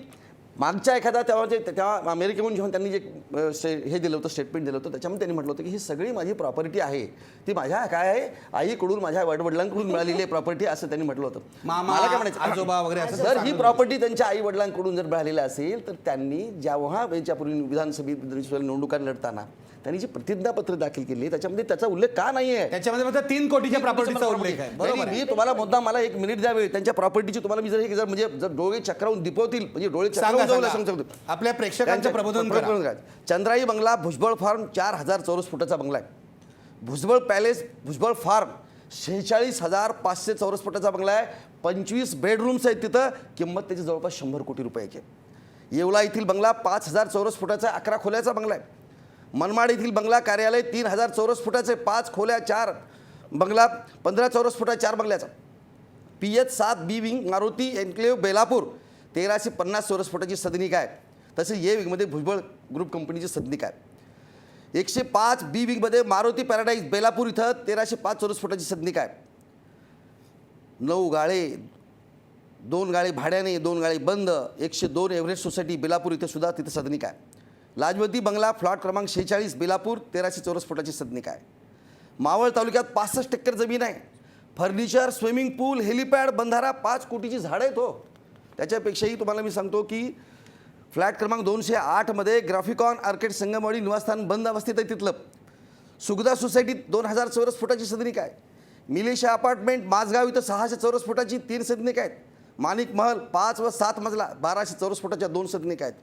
मागच्या एखादा तेव्हा अमेरिकेहून जेव्हा त्यांनी जे हे दिलं होतं, स्टेटमेंट दिलं होतं, त्याच्यामध्ये त्यांनी म्हटलं होतं की ही सगळी माझी प्रॉपर्टी आहे, ती माझ्या काय आहे आईकडून माझ्या वडिलांकडून मिळालेली प्रॉपर्टी असं त्यांनी म्हटलं होतं. मामा, मला काय म्हणायचं, आजोबा वगैरे असं जर ही प्रॉपर्टी त्यांच्या आई वडिलांकडून जर मिळालेली असेल तर त्यांनी जेव्हा याच्यापूर्वी विधानसभेत निवडणुका लढताना त्यांनी जे प्रतिज्ञापत्र दाखल केले त्याच्यामध्ये त्याचा उल्लेख का नाही आहे? त्याच्यामध्ये फक्त 3 कोटीच्या प्रॉपर्टीचा उल्लेख आहे. बरोबर नाही, आहे. मी तुम्हाला मुद्दा, मला 1 मिनिट द्यावे त्यांच्या प्रॉपर्टीची. तुम्हाला मी जर म्हणजे जर डोळे चक्रावून दिपवतील म्हणजे डोळे सांगा, चक्रावून जाऊ सांगा. सांगतो. आपल्या प्रेक्षकांचं प्रबोधन करा. चंद्राई बंगला भुजबळ फार्म 4000 चौरस फुटाचा बंगला आहे. भुजबळ पॅलेस भुजबळ फार्म 46,500 चौरस फुटाचा बंगला आहे. 25 बेडरूम्स आहेत तिथं. किंमत त्याची जवळपास 100 कोटी रुपयाची आहे. येवला येथील बंगला 5,000 चौरस फुटाचा 11 खोल्याचा बंगला आहे. मनमाड येथील बंगला कार्यालय 3,000 चौरस फुटाचे 5 खोल्या 4 बंगला 15 चौरस फुटा 4 बंगल्याचा. PH7 बी विंग मारुती एन्क्लेव्ह बेलापूर 1350 चौरस फुटाची सदनिका आहे. तसेच ये विंगमध्ये भुजबळ ग्रुप कंपनीची सदनिका आहे. 105 बी विंगमध्ये मारुती पॅराडाईज बेलापूर इथं 1305 चौरस फुटाची सदनिका आहे. 9 गाळे, 2 गाळे भाड्याने, 2 गाळे बंद, 102 एव्हरेस्ट सोसायटी बेलापूर इथे सुद्धा तिथं सदनिका आहे. लाजवती बंगला फ्लॉट क्रमांक 46 बेलापूर 1300 चौरस फुटाची सदनिका आहे. मावळ तालुक्यात 65 एकर जमीन आहे. फर्निचर, स्विमिंग पूल, हेलिपॅड, बंधारा, 5 कोटीची झाडं आहेत. हो, त्याच्यापेक्षाही तुम्हाला मी सांगतो की फ्लॅट क्रमांक 208 मध्ये ग्राफिकॉन आर्केड संगमवाडी निवासस्थान बंद अवस्थेत आहे तिथलं. सुगदा सोसायटीत 2000 चौरस फुटाची सदनिका आहे. मिलेशा अपार्टमेंट माझगाव इथं 600 चौरस फुटाची 3 सदनिका आहेत. माणिक महल 5 व 7 मजला 1200 चौरस फुटाच्या 2 सदनिका आहेत.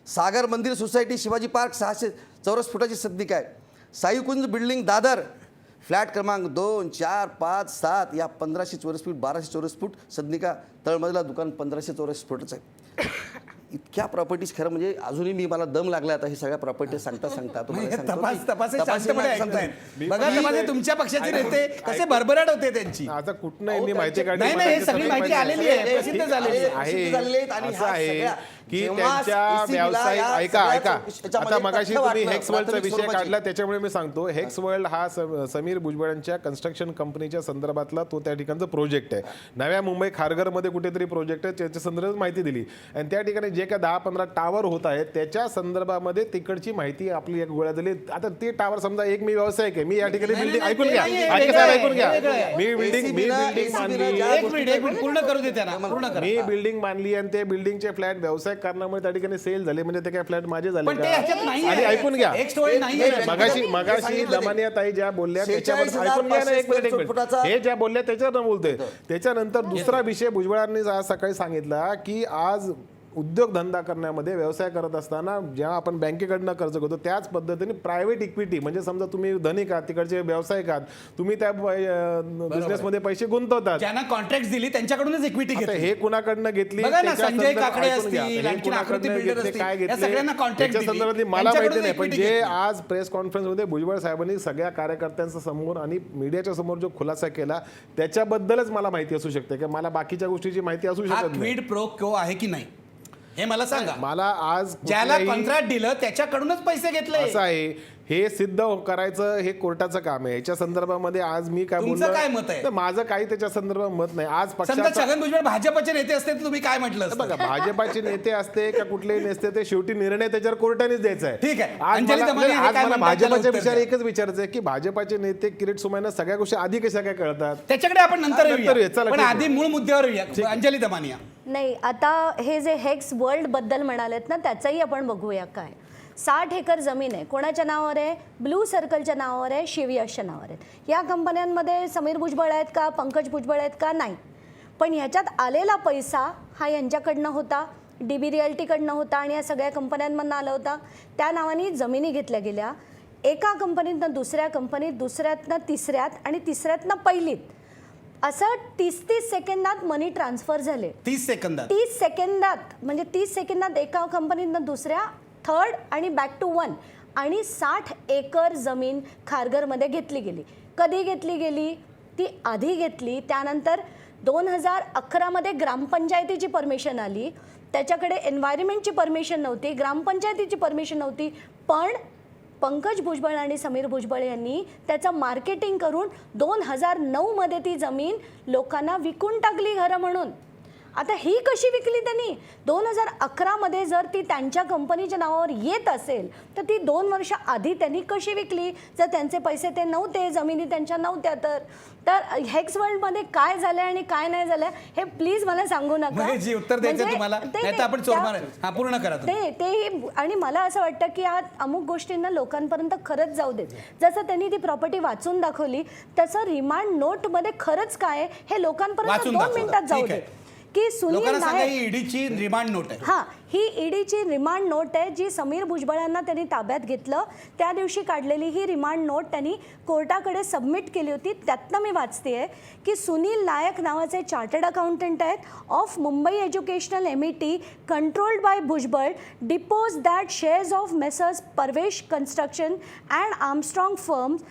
सागर मंदिर सोसायटी शिवाजी पार्क 600 चौरस फुटाची सदनिका आहे. साईकुंज बिल्डिंग दादर फ्लॅट क्रमांक 2, 4, 5, 7 या 1500 चौरस फूट 1200 चौरस फूट सदनिका. तळमजला दुकान 1500 चौरस फुटाचं आहे. इतक्या प्रॉपर्टीज खरं म्हणजे अजूनही मला दम लागला आता हे सगळ्या प्रॉपर्टी सांगता तुम्हाला सांगतो की तपास बघा समाजे तुमच्या पक्षाचे नेते कसे भरभराट होते त्यांची. आता कुठनं यांनी माहिती काढली? नाही, नाही, हे सगळी माहिती आलेली आहे, प्रसिद्ध झालेली आहे. असं आहे की त्यांच्या व्यावसायिक ऐका आता मगाशी तुम्ही हेक्स वर्ल्डचा विषय काढला त्याच्यामुळे मी सांगतो हेक्स वर्ल्ड हा समीर भुजबळांच्या कन्स्ट्रक्शन कंपनीच्या संदर्भातला तो त्या ठिकाणचा प्रोजेक्ट आहे. नव्या मुंबई खारघरमध्ये कुठेतरी प्रोजेक्ट आहे त्याच्या संदर्भात माहिती दिली आणि त्या ठिकाणी जे काय 10-15 टावर होत आहेत त्याच्या संदर्भामध्ये तिकडची माहिती आपली एक गोळ्या दिली. आता ते टावर समजा एक मी व्यावसायिक आहे, मी या ठिकाणी बिल्डिंग ऐकून घ्या, ऐकून घ्या, मी बिल्डिंग मानली, एक मिनिट पूर्ण करू दे त्यांना, पूर्ण करा. मी बिल्डिंग मानली आणि ते बिल्डिंगचे फ्लॅट व्यावसायिक व्यावसायिक कारणामुळे त्या ठिकाणी सेल झाले म्हणजे ते काय फ्लॅट माझे झाले पण ते ह्याच्यात नाही आणि आहे. ऐकून घ्या एक स्टोरी नाही आहे. मगाशी दमानिया ताई ज्या बोलल्या त्याच्यावर 46,500 ऐकून घ्या ना, एक मिनिट, एक मिनिट. फुटाचा- हे ज्या बोलल्या त्याच्यावर बोलतोय. त्याच्यानंतर दुसरा विषय भुजबळांनी आज सकाळी सांगितला की आज उद्योगधंदा करण्यामध्ये व्यवसाय करत असताना जेव्हा आपण बँकेकडनं कर्ज घेतो त्याच पद्धतीने प्रायव्हेट इक्विटी म्हणजे समजा तुम्ही धनिक आहात तिकडचे व्यावसायिक आहात तुम्ही त्या बिझनेसमध्ये पैसे गुंतवतात. ज्यांना कॉन्ट्रॅक्ट दिली त्यांच्याकडूनच इक्विटी आता घेतली. हे कुणाकडनं घेतली बघा ना, त्याच्या संजय संदर्भात काकडे ऐकून घ्या. असतील, हे आणखीन आकृती कुणाकडनं बिल्डर घेतले, काय असतील, या घेतले सगळ्यांना कॉन्ट्रॅक्ट त्याच्या दिली. संदर्भात मला त्यांच्याकडून माहिती नाही पण equity जे घेतली. आज प्रेस कॉन्फरन्समध्ये भुजबळ साहेबांनी सगळ्या कार्यकर्त्यांच्या समोर आणि मीडियाच्या समोर जो खुलासा केला त्याच्याबद्दलच मला माहिती असू शकते की मला बाकीच्या गोष्टीची माहिती असू हा शकत नाही. क्विड प्रो क्यो आहे की नाही हे मला सांगा. मला आज ज्याला कुठल्याही- कॉन्ट्रॅक्ट दिलं त्याच्याकडूनच पैसे घेतले. असं आहे हे सिद्ध करायचं हे कोर्टाचं काम आहे. याच्या संदर्भामध्ये आज मी काय तुमचं काय मत आहे? तर माझं काही त्याच्या संदर्भात मत नाही. आज समजा पक्षाचा छगन भुजबळ भाजपचे नेते असते तर तुम्ही काय म्हटलं असतं? बघा भाजपाचे नेते असते का कुठलेही नेते ते शेवटी निर्णय त्याच्यावर कोर्टानेच द्यायचा आहे. ठीक आहे. आज अंजली मला दमानिया हे काय मला म्हणतात त्याला भाजपाच्या उत्तर विचार द्या. एकच विचारायचं आहे की भाजपाचे नेते किरीट सोमय्यांना सगळ्या गोष्टी आधी कशा काय कळतात. त्याच्याकडे आपण नंतर नंतर येऊया. येऊ. चला, पण ठीक आहे. आधी मूळ मुद्द्यावर येऊया. अंजली दमानिया. नाही, आता हे जे हेक्स वर्ल्ड बद्दल म्हणालेत ना त्याचंही आपण बघूया. काय 60 एकर जमीन आहे, कोणाच्या नावावर आहे? ब्लू सर्कलच्या नावावर आहे, शिवयशच्या नावावर आहे. या कंपन्यांमध्ये समीर भुजबळ आहेत का, पंकज भुजबळ आहेत का? नाही. पण ह्याच्यात आलेला पैसा हा यांच्याकडनं होता, DB रिअल्टीकडनं होता आणि या सगळ्या कंपन्यांमधनं आला होता. त्या नावाने जमिनी घेतल्या गेल्या. एका कंपनीतनं दुसऱ्या कंपनीत, दुसऱ्यातनं तिसऱ्यात आणि तिसऱ्यातनं पहिलीत, असं 30-30 सेकंदात मनी ट्रान्सफर झाले. 30 सेकंदात 30 सेकंदात म्हणजे 30 सेकंदात एका कंपनीतनं दुसऱ्या, थर्ड आणि बॅक टू वन. आणि 60 एकर जमीन खारघरमध्ये घेतली गेली. कधी घेतली गेली? ती आधी घेतली, त्यानंतर 2011मध्ये ग्रामपंचायतीची परमिशन आली. त्याच्याकडे एन्व्हायरमेंटची परमिशन नव्हती, ग्रामपंचायतीची परमिशन नव्हती. पण पंकज भुजबळ आणि समीर भुजबळ यांनी त्याचं मार्केटिंग करून 2009मध्ये ती जमीन लोकांना विकून टाकली घरं म्हणून. आता ही कशी विकली त्यांनी? 2011मध्ये जर ती त्यांच्या कंपनीच्या नावावर येत असेल तर ती 2 वर्ष आधी त्यांनी कशी विकली? जर त्यांचे पैसे ते नव्हते, जमिनी त्यांच्या नव्हत्या तर हेक्स वर्ल्डमध्ये काय झालं आणि काय नाही झालं हे प्लीज मला सांगू नका. महेशजी, उत्तर द्यायचं म्हणजे तुम्हाला ते- नाही तर आपण चोरमार त्या- आहे. हा पूर्ण करा तुम्ही. ते आणि मला असं वाटतं की या अमुक गोष्टींना लोकांपर्यंत खरंच जाऊ देत. जसं त्यांनी ती प्रॉपर्टी वाचून दाखवली तसं रिमांड नोटमध्ये खरंच काय आहे हे लोकांपर्यंत वाचून 2 दाखवा. मिनिटात जाऊ ठीक दे. आहे. की सुनील लोकांना सांगा नायक, ही ईडीची रिमांड नोट आहे. हां, ही ईडीची रिमांड नोट आहे जी समीर भुजबळांना त्यांनी ताब्यात घेतलं त्या दिवशी काढलेली ही रिमांड नोट त्यांनी कोर्टाकडे सबमिट केली होती. त्यातनं मी वाचते की सुनील नायक नावाचे चार्टर्ड अकाउंटंट आहेत of Mumbai educational MET controlled by Bhujbal depose that shares of messrs Parvesh construction and Armstrong firms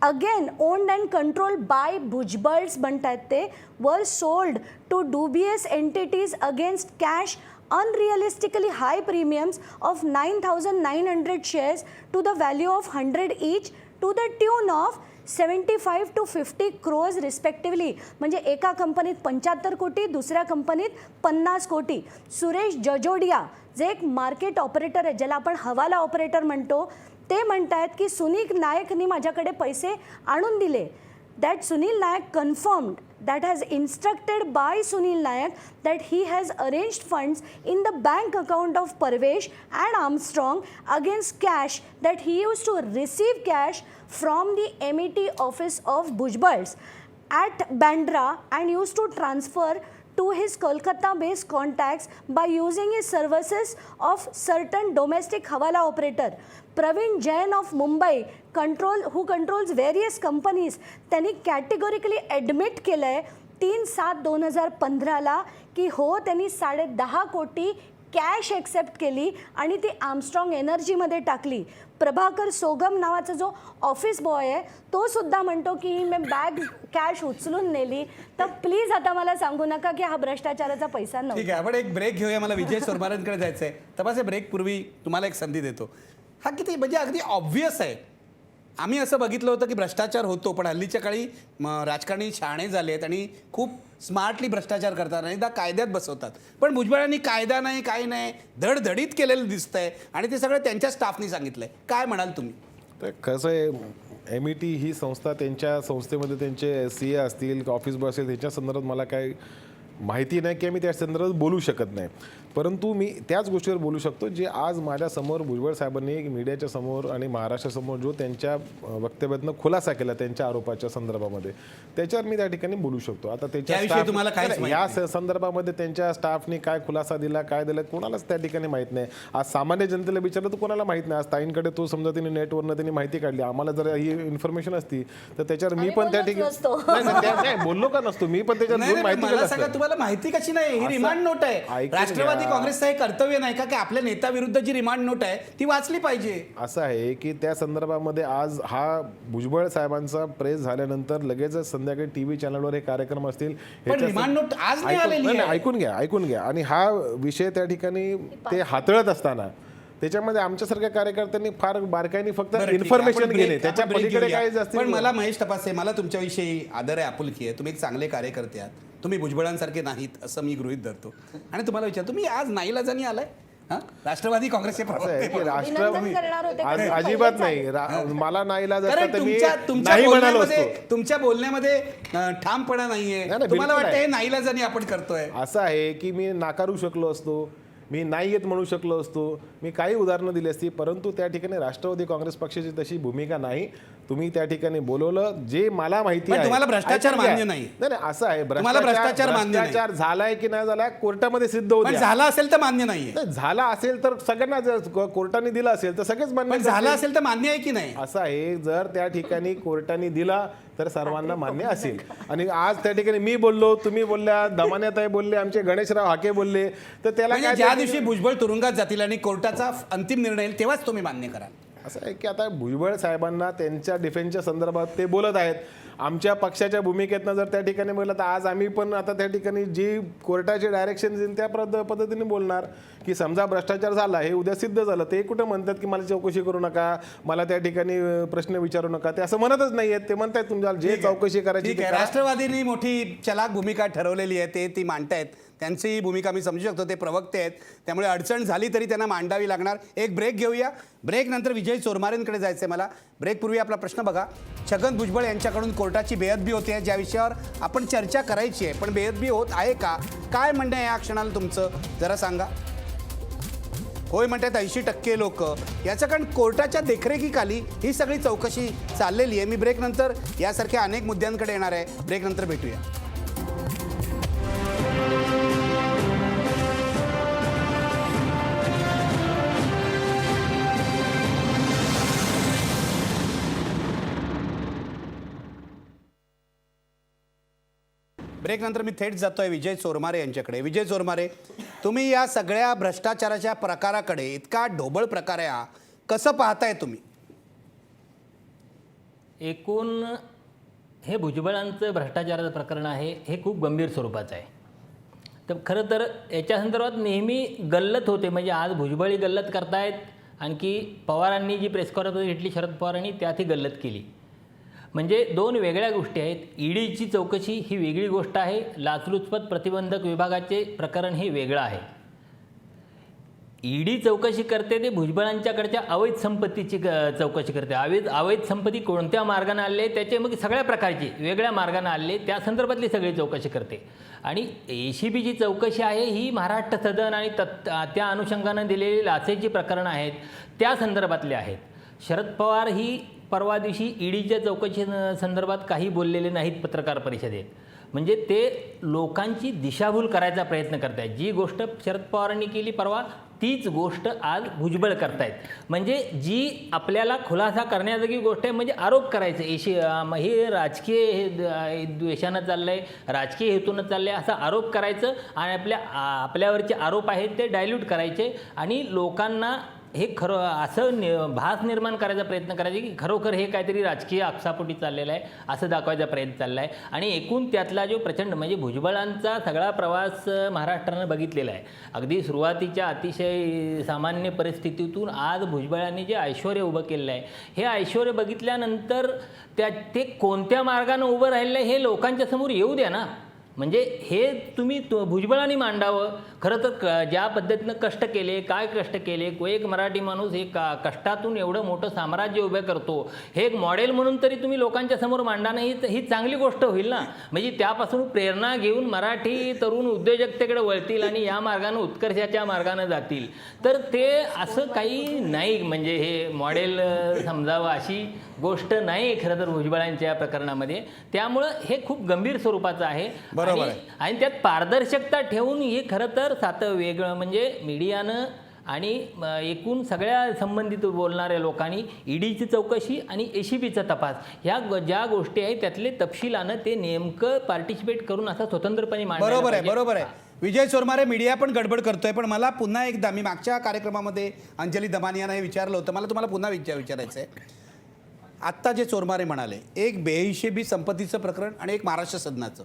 again owned and control by Bhujbals म्हणतात ते were sold to dubious entities against cash unrealistically high premiums of 9,900 shares to the value of 100 each to the tune of 75 to 50 crores respectively. म्हणजे एका कंपनीत 75 कोटी, दुसऱ्या कंपनीत 50 कोटी. सुरेश जजोडिया जे एक मार्केट ऑपरेटर आहे, ज्याला आपण हवाला ऑपरेटर म्हणतो, ते म्हणतायत की सुनील नायकनी माझ्याकडे पैसे आणून दिले. That Sunil Nayak confirmed, that has instructed by Sunil Nayak that he has arranged funds in the bank account of Parvesh and Armstrong against cash that he used to receive cash from the MET office of Bhujbal's at Bandra and used to transfer to his Kolkata-based contacts by using his services of certain domestic hawala operator. Praveen Jain of Mumbai who controls various companies, त्यांनी कॅटेगोरिकली admit केलं आहे 3/7/2015 की हो त्यांनी 10.5 कोटी cash accept केली आणि ती आर्मस्ट्रॉंग एनर्जीमध्ये टाकली. प्रभाकर सोगम नावाचा जो ऑफिस बॉय आहे तो सुद्धा म्हणतो की मी बॅग कॅश उचलून नेली. तर प्लीज आता मला सांगू नका की हा भ्रष्टाचाराचा पैसा ठीक नव्हता. आहे, आपण एक ब्रेक घेऊया. मला विजय सोरमारांकडे जायचं आहे. तपासे ब्रेक पूर्वी तुम्हाला एक संधी देतो. हा किती म्हणजे अगदी ऑब्व्हियस आहे. आम्ही असं बघितलं होतं की भ्रष्टाचार होतो, पण हल्लीच्या काळी राजकारणी शहाणे झाले आहेत आणि खूप स्मार्टली भ्रष्टाचार करतात आणि एकदा कायद्यात बसवतात. पण भुजबळांनी कायदा नाही, काही नाही, धडधडीत केलेलं दिसतंय आणि ते सगळं त्यांच्या स्टाफनी सांगितलंय. काय म्हणाल तुम्ही? तर कसं आहे MET ही संस्था त्यांच्या संस्थेमध्ये त्यांचे CA असतील ऑफिस बॉय असेल त्याच्या संदर्भात मला काय माहिती नाही की आम्ही त्या संदर्भात बोलू शकत नाही. परंतु मी त्याच गोष्टीवर बोलू शकतो जे आज माझ्यासमोर भुजबळ साहेबांनी मीडियाच्या समोर आणि महाराष्ट्रासमोर जो त्यांच्या वक्तव्यातनं खुलासा केला त्यांच्या आरोपाच्या संदर्भामध्ये, त्याच्यावर मी त्या ठिकाणी बोलू शकतो. आता त्याविषयी staff- तुम्हाला काहीच नाही, माहित या संदर्भामध्ये त्यांच्या स्टाफने काय खुलासा दिला, काय दिलं, कोणालाच त्या ठिकाणी माहीत नाही. आज सामान्य जनतेला विचारलं तर कोणाला माहीत नाही. आज ताईंकडे तो समजा त्यांनी नेटवरनं त्यांनी माहिती काढली, आम्हाला जर ही इन्फॉर्मेशन असती तर त्याच्यावर मी पण त्या ठिकाणी नाही बोललो का नसतो, मी पण त्याच्यावर नाही, दोन नाही, माहिती मला केलं सांगा, असतं. तुम्हाला माहिती कशी नाही? ही रिमांड नोट आहे. ऐकून राष्ट्रवादी घ्या. काँग्रेसचं हे कर्तव्य नाही का की आपल्या नेत्याविरुद्ध जी रिमांड नोट आहे ती वाचली पाहिजे? असं आहे की त्या संदर्भामध्ये आज हा भुजबळ साहेबांचा प्रेस झाल्यानंतर लगेच संध्याकाळी टीव्ही चॅनलवर हे कार्यक्रम असतील. पण ह्याच्या- रिमांड नोट आज नाही ऐकून- आलेली नाही, आहे. ऐकून घ्या. आणि हा विषय त्या ठिकाणी ते हाताळत असताना त्याच्यामध्ये आमच्यासारख्या कार्यकर्त्यांनी फार बारकाईने फक्त बरं, ठीक आहे. इन्फॉर्मेशन आपण घेणे, break- त्याच्या आपण break पलीकडे घेऊया. काय जास्त पण मला महेश तपासे, मला तुमच्याविषयी आदर आहे, आपुलकी आहे. तुम्ही एक चांगले कार्यकर्ते आहात. तुम्ही भुजबळांसारखे नाहीत असं मी गृहीत धरतो. आणि तुम्हाला विचारतो, तुम्ही आज नाईलाजानी आलाय हा? राष्ट्रवादी काँग्रेसचे असं आहे प्रवक्ते की म्हणून. राष्ट्रवादी करणार होते, आज कारण अजिबात पहिलेच नाही मला नाईलाज असता कारण तर मी तुमच्या नाही म्हणालो असतो. तुमच्या बोलण्यामध्ये ठामपणा नाहीये. नाही, तुम्हाला बिलकुल वाटतं हे नाही. नाईलाजानी आपण करतोय? असं आहे की मी नाकारू शकलो असतो, मी नाही येत म्हणू शकलो असतो, मी काही उदाहरणं दिली असती, परंतु त्या ठिकाणी राष्ट्रवादी काँग्रेस पक्षाची तशी भूमिका नाही. तुम्ही त्या ठिकाणी बोलवलं, जे मला माहिती पण आहे. तुम्हाला भ्रष्टाचार ऐकून घ्या. मान्य नाही. नाही, असं आहे, तुम्हाला भ्रष्टाचार मान्य नाही. भ्रष्टाचार झालाय की नाही झालाय कोर्टामध्ये सिद्ध होत पण झाला असेल तर मान्य नाहीये. झाला असेल तर सगळ्यांना जर कोर्टाने दिला असेल तर सगळेच मान्य पण झाला करतील. असेल तर मान्य आहे की नाही? असं आहे, जर त्या ठिकाणी कोर्टाने दिला तर सर्वांना मान्य असेल. आणि आज त्या ठिकाणी मी बोललो, तुम्ही बोलल्या, दमान्याताई बोलले, आमचे गणेशराव हाके बोलले, तर त्याला म्हणजे काय ज्या त्या दिवशी ठिकाणी- भुजबळ तुरुंगात जातील आणि कोर्टाचा अंतिम निर्णय येईल तेव्हाच तुम्ही मान्य कराल. असं आहे की आता भुजबळ साहेबांना त्यांच्या डिफेन्सच्या संदर्भात ते बोलत आहेत. आमच्या पक्षाच्या भूमिकेतनं जर त्या ठिकाणी बोललं तर आज आम्ही पण आता त्या ठिकाणी जी कोर्टाचे डायरेक्शन देईन त्या पद्धतीने बोलणार की समजा भ्रष्टाचार झाला, हे उद्या सिद्ध झालं, ते कुठं म्हणतात की मला चौकशी करू नका, मला त्या ठिकाणी प्रश्न विचारू नका, ते असं म्हणतच नाही आहेत. ते म्हणतात तुम्हाला जे चौकशी करायची ठीक ते आहे. करा. राष्ट्रवादीने मोठी चलाक भूमिका ठरवलेली आहे, ती मांडतायत. त्यांची भूमिका मी समजू शकतो, ते प्रवक्ते आहेत, त्यामुळे अडचण झाली तरी त्यांना मांडावी लागणार. एक ब्रेक घेऊया. ब्रेक नंतर विजय चोरमारेंकडे जायचं आहे मला. ब्रेकपूर्वी आपला प्रश्न बघा. छगन भुजबळ यांच्याकडून कोर्टाची बेअदबी होते ज्या विषयावर आपण चर्चा करायची आहे, पण बेअदबी होत आहे का? काय म्हणणं आहे या क्षणाला तुमचं, जरा सांगा. होय म्हणतात 80% लोक. याचं कारण कोर्टाच्या देखरेखीखाली ही सगळी चौकशी चाललेली आहे. मी ब्रेक नंतर यासारख्या अनेक मुद्द्यांकडे येणार आहे. ब्रेक नंतर भेटूया. ब्रेक नंतर मी थेट जातोय विजय चोरमारे यांच्याकडे. विजय चोरमारे, तुम्ही या सगळ्या भ्रष्टाचाराच्या प्रकाराकडे, इतका ढोबळ प्रकार आहे हा, कसं पाहताय तुम्ही? एकूण हे भुजबळांचं भ्रष्टाचाराचं प्रकरण आहे, हे खूप गंभीर स्वरूपाचं आहे. तर खरं तर याच्या संदर्भात नेहमी गल्लत होते, म्हणजे आज भुजबळी गल्लत करतायत, आणखी पवारांनी जी प्रेस कॉन्फरन्स घेतली शरद पवारांनी त्यातही गल्लत केली. म्हणजे दोन वेगळ्या गोष्टी आहेत. ईडीची चौकशी ही वेगळी गोष्ट आहे, लाचलुचपत प्रतिबंधक विभागाचे प्रकरण हे वेगळं आहे. ईडी चौकशी करते ते भुजबळांच्याकडच्या अवैध संपत्तीची चौकशी करते. अवैध संपत्ती कोणत्या मार्गाने आणले, त्याचे मग सगळ्या प्रकारची वेगळ्या मार्गाने आणले त्या संदर्भातली सगळी चौकशी करते. आणि ACBची चौकशी आहे ही महाराष्ट्र सदन आणि त्या अनुषंगानं दिलेली लाचेची प्रकरणं आहेत त्या संदर्भातले आहेत. शरद पवार ही परवा दिवशी ईडीच्या चौकशी संदर्भात काही बोललेले नाहीत पत्रकार परिषदेत. म्हणजे ते लोकांची दिशाभूल करायचा प्रयत्न करत आहेत. जी गोष्ट शरद पवारांनी केली परवा तीच गोष्ट आज भुजबळ करतायत. म्हणजे जी आपल्याला खुलासा करण्याजोगी गोष्ट आहे, म्हणजे आरोप करायचे हे राजकीय द्वेषानं चाललं आहे, राजकीय हेतूनं चाललं आहे असा आरोप करायचं आणि आपल्यावरचे आरोप आहेत ते डायल्यूट करायचे आणि लोकांना हे खरं असं भास निर्माण करायचा प्रयत्न करायचा की खरोखर हे काहीतरी राजकीय आपसापोटी चाललेलं आहे असं दाखवायचा प्रयत्न चालला आहे. आणि एकूण त्यातला जो प्रचंड म्हणजे भुजबळांचा सगळा प्रवास महाराष्ट्रानं बघितलेला आहे. अगदी सुरुवातीच्या अतिशय सामान्य परिस्थितीतून आज भुजबळांनी जे ऐश्वर उभं केलेलं आहे, हे ऐश्वर बघितल्यानंतर ते कोणत्या मार्गानं उभं राहिलं आहे हे लोकांच्या समोर येऊ द्या ना. म्हणजे हे तुम्ही भुजबळांनी मांडावं. खरं तर ज्या पद्धतीनं कष्ट केले, काय कष्ट केले, एक मराठी माणूस एक कष्टातून एवढं मोठं साम्राज्य उभं करतो, हे एक मॉडेल म्हणून तरी तुम्ही लोकांच्या समोर मांडा नाही, ही चांगली गोष्ट होईल ना. म्हणजे त्यापासून प्रेरणा घेऊन मराठी तरुण उद्योजकतेकडे वळतील आणि या मार्गानं उत्कर्षाच्या मार्गानं जातील. तर ते असं काही नाही, म्हणजे हे मॉडेल समजावं अशी गोष्ट नाही खरं तर भुजबळांच्या प्रकरणामध्ये. त्यामुळं हे खूप गंभीर स्वरूपाचं आहे. बरोबर आणि त्यात पारदर्शकता ठेवून हे खरं तर सातं वेगळं, म्हणजे मीडियानं आणि एकूण सगळ्या संबंधित बोलणाऱ्या लोकांनी ईडीची चौकशी आणि एसीबीचा तपास ह्या ज्या गोष्टी आहेत त्यातले तपशिलानं ते नेमकं पार्टिसिपेट करून असं स्वतंत्रपणे मांडायला बरोबर आहे, पाहिजे. बरोबर आहे. विजय चोरमारे, मीडिया पण गडबड करतोय, पण मला पुन्हा एकदा, मी मागच्या कार्यक्रमामध्ये अंजली दमानियानं हे विचारलं होतं, मला तुम्हाला पुन्हा विचारायचं आहे. आत्ता जे चोरमारे म्हणाले, एक बेहिशेबी संपत्तीचं प्रकरण आणि एक महाराष्ट्र सदनाचं,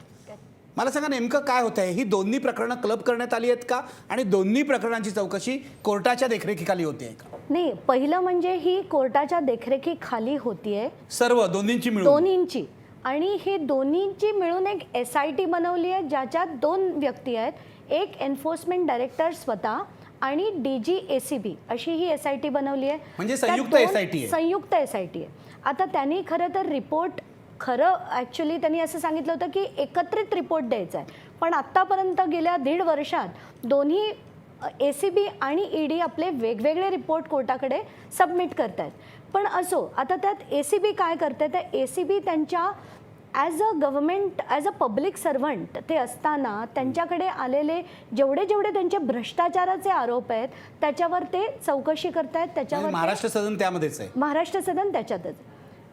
मला सांगा नेमकं काय होतं आहे? ही दोन्ही प्रकरणं क्लब करण्यात आली आहेत का आणि दोन्ही प्रकरणांची चौकशी कोर्टाच्या देखरेखीखाली होते आहे का? नाही, पहिलं म्हणजे ही कोर्टाच्या देखरेखीखाली होतीये, सर्व दोन्हींची मिळून? दोन्हींची. आणि हे दोन्हींची मिळून एक SIT बनवली आहे, ज्याच्यात 2 व्यक्ती आहेत, एक एन्फोर्समेंट डायरेक्टर स्वतः आणि DG ACB अशी ही SIT बनवली आहे. म्हणजे त्यात संयुक्त 2 SIT आहे. संयुक्त SIT आहे. आता त्यांनी खरं तर रिपोर्ट, ॲक्च्युली त्यांनी असं सांगितलं होतं की एकत्रित रिपोर्ट द्यायचा आहे, पण आत्तापर्यंत गेल्या 1.5 वर्षात दोन्ही ACB आणि ED आपले वेगवेगळे रिपोर्ट कोर्टाकडे सबमिट करत आहेत. पण असो, आता त्यात ACB काय करते, तर ACB त्यांच्या as a government, as a public servant ते असताना त्यांच्याकडे आलेले जेवढे त्यांचे भ्रष्टाचाराचे आरोप आहेत त्याच्यावर ते चौकशी करतायत. त्याच्यावर महाराष्ट्र सदन त्यामध्येच आहे. महाराष्ट्र सदन त्याच्यातच.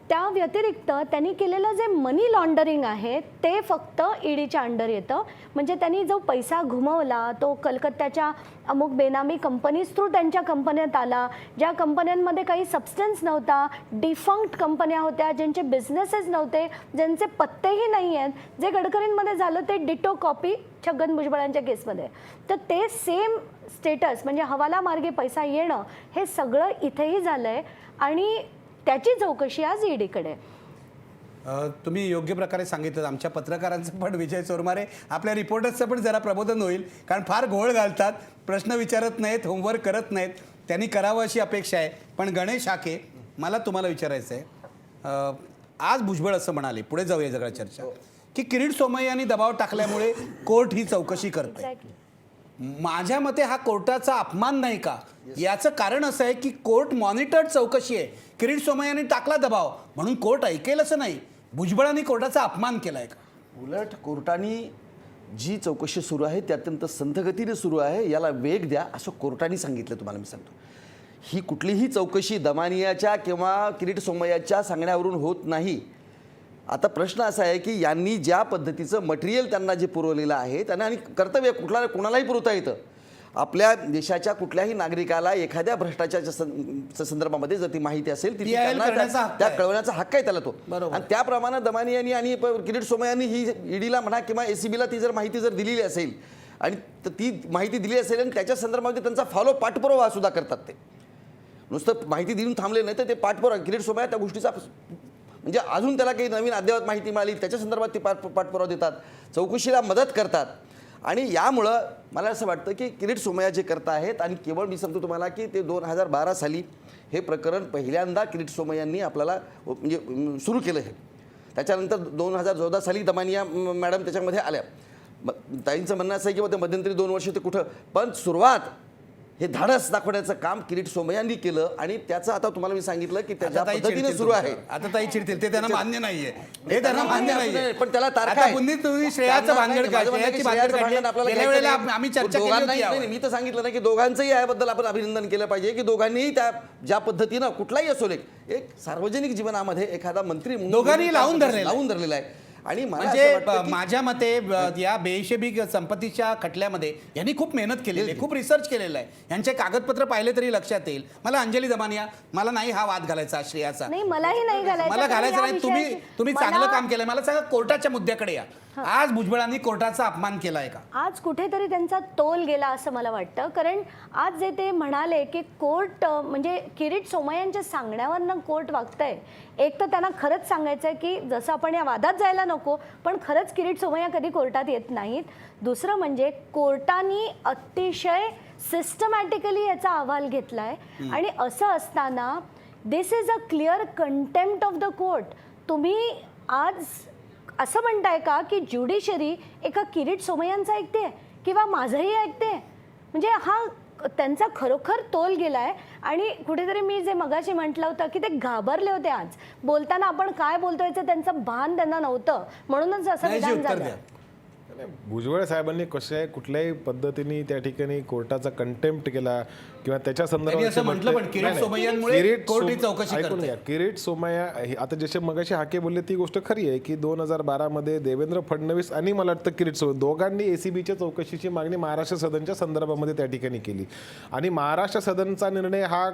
त्या व्यतिरिक्त त्यांनी केलेलं जे मनी लॉन्डरिंग आहे ते फक्त ईडीच्या अंडर येतं. म्हणजे त्यांनी जो पैसा घुमवला तो कलकत्त्याच्या अमुक बेनामी कंपनीज थ्रू त्यांच्या कंपन्यात आला, ज्या कंपन्यांमध्ये काही सबस्टन्स नव्हता, डिफंक्ट कंपन्या होत्या, ज्यांचे बिझनेसेस नव्हते, ज्यांचे पत्तेही नाही आहेत. जे गडकरींमध्ये झालं ते डिटो कॉपी छगन भुजबळांच्या केसमध्ये. तर ते सेम स्टेटस, म्हणजे हवाला मार्गे पैसा येणं, हे सगळं इथेही झालं आहे आणि त्याची चौकशी आज ईडीकडे. तुम्ही योग्य प्रकारे सांगितलं. आमच्या पत्रकारांचं पण, विजय चोरमारे, आपल्या रिपोर्टर्सचं पण जरा प्रबोधन होईल, कारण फार घोळ घालतात, प्रश्न विचारत नाहीत, होमवर्क करत नाहीत. त्यांनी करावं अशी अपेक्षा आहे. पण गणेश हाके, मला तुम्हाला विचारायचं आहे, आज भुजबळ असं म्हणाले, पुढे जाऊया सगळ्या चर्चा, की किरीट सोमय्यांनी दबाव टाकल्यामुळे कोर्ट ही चौकशी करते. माझ्या मते हा कोर्टाचा अपमान नाही का? याचं कारण असं आहे की कोर्ट मॉनिटर्ड चौकशी आहे. किरीट सोमय्यांनी टाकला दबाव म्हणून कोर्ट ऐकेल असं नाही. भुजबळांनी कोर्टाचा अपमान केला आहे का? उलट कोर्टाने जी चौकशी सुरू आहे ती अत्यंत संथगतीने सुरू आहे, याला वेग द्या असं कोर्टाने सांगितलं. तुम्हाला मी सांगतो, ही कुठलीही चौकशी दमानियाच्या किंवा किरीट सोमय्याच्या सांगण्यावरून होत नाही. आता प्रश्न असा आहे की यांनी ज्या पद्धतीचं मटेरियल त्यांना जे पुरवलेलं आहे त्यांना, आणि कर्तव्य कोणालाही पुरवता येतं, आपल्या देशाच्या कुठल्याही नागरिकाला एखाद्या भ्रष्टाचाराच्या संदर्भामध्ये जर ती माहिती असेल ती त्या कळवण्याचा हक्क आहे त्याला तो. आणि त्याप्रमाणे दमानियांनी आणि किरीट सोमय्यांनी ही ईडीला म्हणा किंवा ACBला ती जर माहिती जर दिलेली असेल आणि ती माहिती दिली असेल आणि त्याच्या संदर्भामध्ये त्यांचा फॉलो पाठपुरावा सुद्धा करतात. ते नुसतं माहिती देऊन थांबले नाही तर ते पाठपुरावा, किरीट सोमय्या त्या गोष्टीचा म्हणजे अजून त्याला काही नवीन अद्ययावत माहिती मिळाली त्याच्या संदर्भात ते पाठपुरावा देतात, चौकशीला मदत करतात. आणि यामुळं मला असं वाटतं की किरीट सोमय्या जे करत आहेत, आणि केवळ मी सांगतो तुम्हाला की ते 2012 साली हे प्रकरण पहिल्यांदा किरीट सोमय्यांनी आपल्याला म्हणजे सुरू केलं आहे. त्याच्यानंतर 2014 साली दमानिया मॅडम त्याच्यामध्ये आल्या. ताईंचं म्हणणं असं आहे की ते मध्यंतरी 2 वर्ष ते कुठं, पण सुरुवात हे धाडस दाखवण्याचं काम किरीट सोमय्यांनी केलं आणि त्याचं आता तुम्हाला मी सांगितलं की त्याच्या पद्धतीने सुरू आहे. आता ताई चिडतील, ते त्यांना मान्य नाहीये, हे त्यांना मान्य नाहीये. पण त्याला आता पुन्हा तुम्ही श्रेयाचं भानगड काय, श्रेयाची भानगड काढली. गेल्या वेळेला आम्ही चर्चा केली होती यावर. मी तर सांगितलं ना की दोघांचंही याबद्दल आपण अभिनंदन केलं पाहिजे की दोघांनीही त्या ज्या पद्धतीनं कुठलाही असो एक सार्वजनिक जीवनामध्ये एखादा मंत्री दोघांनी लावून धरलेला आहे. आणि म्हणजे माझ्या मते या बेहिशेबी संपत्तीच्या खटल्यामध्ये यांनी खूप मेहनत केलेली आहे, खूप रिसर्च केलेला आहे. यांचे कागदपत्र पाहिले तरी लक्षात येईल. मला अंजली दमानिया, मला नाही हा वाद घालायचा श्रेयाचा, नाही, मलाही नाही घालायचा. मला घालायचं नाही. तुम्ही चांगलं काम केलंय. मला सांगा, कोर्टाच्या मुद्द्याकडे या. आज भुजबळांनी कोर्टाचा अपमान केलाय का? आज कुठेतरी त्यांचा तोल गेला असं मला वाटतं. कारण आज जे ते म्हणाले की कोर्ट म्हणजे किरीट सोमय्यांच्या सांगण्यावरनं कोर्ट वागतंय. एक तर त्यांना खरंच सांगायचं आहे की जसं आपण या वादात जायला नको, पण खरंच किरीट सोमय्या कधी कोर्टात येत नाहीत. दुसरं म्हणजे कोर्टाने अतिशय सिस्टमॅटिकली याचा अहवाल घेतलाय आणि असं असताना this is a clear contempt of the court. तुम्ही आज असं म्हणताय का की ज्युडिशरी एका किरीट सोमय्यांचं ऐकते किंवा माझंही ऐकते? म्हणजे हा त्यांचा खरोखर तोल गेलाय. आणि कुठेतरी मी जे मगाशी म्हटलं होतं की ते घाबरले होते आज बोलताना, आपण काय बोलतोय त्यांचं भान त्यांना नव्हतं, म्हणूनच असं नाही जी, विधान उत्तर झालं. द्या. भुजबळ साहेबांनी कुठल्याही पद्धतीने त्या ठिकाणी कोर्टाचा कंटेम्प्ट केला किंवा त्याच्या त्यांनी असं म्हटलं पण किरीट सोमय्यांमुळे कोर्ट ही चौकशी ऐकून करते. घ्या, किरीट सोमय्या आता जसे मगाशी हाके बोलले ती गोष्ट खरी आहे की 2012 मध्ये देवेंद्र फडणवीस आणि मला वाटतं किरीट सोमय्या दोघांनी एसीबीच्या चौकशीची मागणी महाराष्ट्र सदनच्या संदर्भामध्ये त्या ठिकाणी केली आणि महाराष्ट्र सदनचा निर्णय हा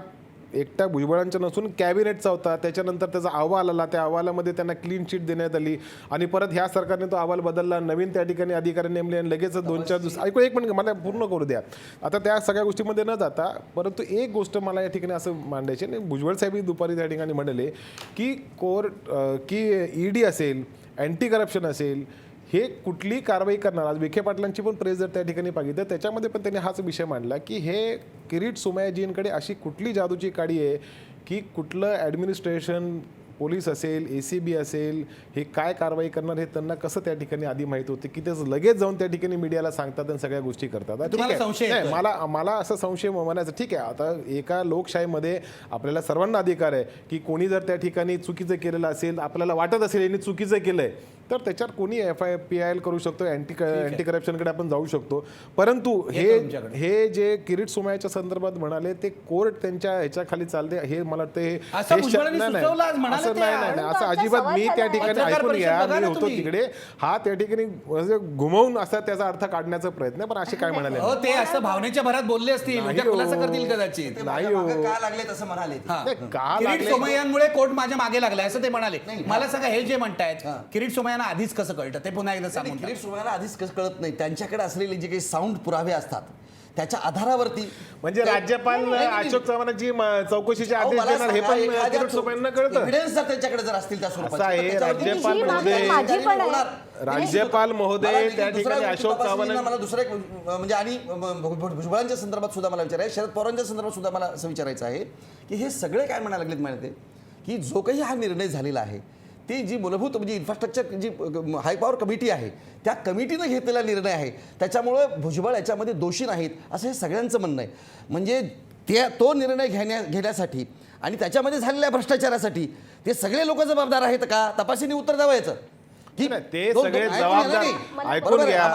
एकट्या भुजबळांचा नसून कॅबिनेटचा होता. त्याच्यानंतर त्याचा अहवाल आला, त्या अहवालामध्ये त्यांना क्लीन चिट देण्यात आली आणि परत ह्या सरकारने तो अहवाल बदलला, नवीन त्या ठिकाणी अधिकारी नेमले आणि लगेच 2-4 दिवस ऐकू एक मिनिट मला पूर्ण करू द्या. आता त्या सगळ्या गोष्टीमध्ये न जाता परंतु एक गोष्ट मला या ठिकाणी असं मांडायची आणि भुजबळ साहेब दुपारी त्या ठिकाणी म्हणाले की की ईडी असेल, अँटी करप्शन असेल, हे कुठली कारवाई करणार. आज विखे पाटलांची पण प्रेस जर त्या ठिकाणी पाहिजे तर त्याच्यामध्ये पण त्यांनी हाच विषय मांडला की हे किरीट सोमय्याजींकडे अशी कुठली जादूची काडी आहे की कुठलं ॲडमिनिस्ट्रेशन, पोलीस असेल, ACB असेल, हे काय कारवाई करणार हे त्यांना कसं त्या ठिकाणी आधी माहीत होते की ते लगेच जाऊन त्या ठिकाणी मीडियाला सांगतात आणि सगळ्या गोष्टी करतात. ठीक तुम्हाला आहे. संशय नाही, येतोय? मला असं संशय म्हणायचं ठीक आहे. आता एका लोकशाहीमध्ये आपल्याला सर्वांना अधिकार आहे की कोणी जर त्या ठिकाणी चुकीचं केलेलं असेल, आपल्याला वाटत असेल यांनी चुकीचं केलंय तर त्याच्यावर कोणी PIL करू शकतो, अँटी करप्शनकडे आपण जाऊ शकतो. परंतु हे जे किरीट सोमय्याच्या संदर्भात म्हणाले ते कोर्ट त्यांच्या ह्याच्याखाली चालते हे मला वाटतं असं भुजबळांनी सुचवलं आज, म्हणाले ते. असं अजिबात मी त्या ठिकाणी पत्रकार ऐकून परिषद घ्या, बघा मी ना होतो तुम्ही. तिकडे, हा त्या ठिकाणी घुमवून असा त्याचा अर्थ काढण्याचा प्रयत्न, पण असे काय म्हणाले हो, ते असं भावनेच्या भरात बोलले असतील, नाही उद्या हो. खुलासा करतील कदाचित. ते नाही माझ्या हो. मागं का लागले तसं म्हणाले ते. हा. नाही, का किरीट लागले? सोमय्यांमुळे कोर्ट माझ्या मागे लागलाय असं ते म्हणाले. मला सांगा, हे जे म्हणतायत किरीट सोमय्यांना आधीच कसं कळतं ते पुन्हा एकदा सांगून किरीट सोमय्याला आधीच कसं कळत नाही. त्यांच्याकडे असलेले जे काही साऊंड पुरावे असतात त्याच्या आधारावरती म्हणजे राज्यपाल अशोक चव्हाणांची चौकशीचे आदेश देणार हे पण किरीट सोमय्यांना कळतं. एव्हिडन्स जर त्यांच्याकडे जर असतील त्या स्वरूपाचे, असं आहे, तर त्याच्यावरती राज्यपाल जी महोदय- माझी पण आहे. होणार. राज्यपाल महोदय मला त्या दुसरा ठिकाणी गोष्टी अशोक तपासणीला चव्हाण मला दुसरं एक म्हणजे आणि भुजबळांच्या संदर्भात सुद्धा मला विचारायचं, शरद पवारांच्या संदर्भात सुद्धा मला असं विचारायचं आहे की हे सगळे काय म्हणायला लागलेत माहिती की जो काही हा निर्णय झालेला आहे ती जी मूलभूत म्हणजे इन्फ्रास्ट्रक्चर जी हाय पॉवर कमिटी आहे त्या कमिटीनं घेतलेला निर्णय आहे, त्याच्यामुळं भुजबळ याच्यामध्ये दोषी नाहीत असं हे सगळ्यांचं म्हणणं आहे. म्हणजे तो निर्णय घेण्यासाठी आणि त्याच्यामध्ये झालेल्या भ्रष्टाचारासाठी ते सगळे लोक जबाबदार आहेत का? तपासणी उत्तर द्यावं याचं. ते सगळे जबाबदार ऐकून घ्या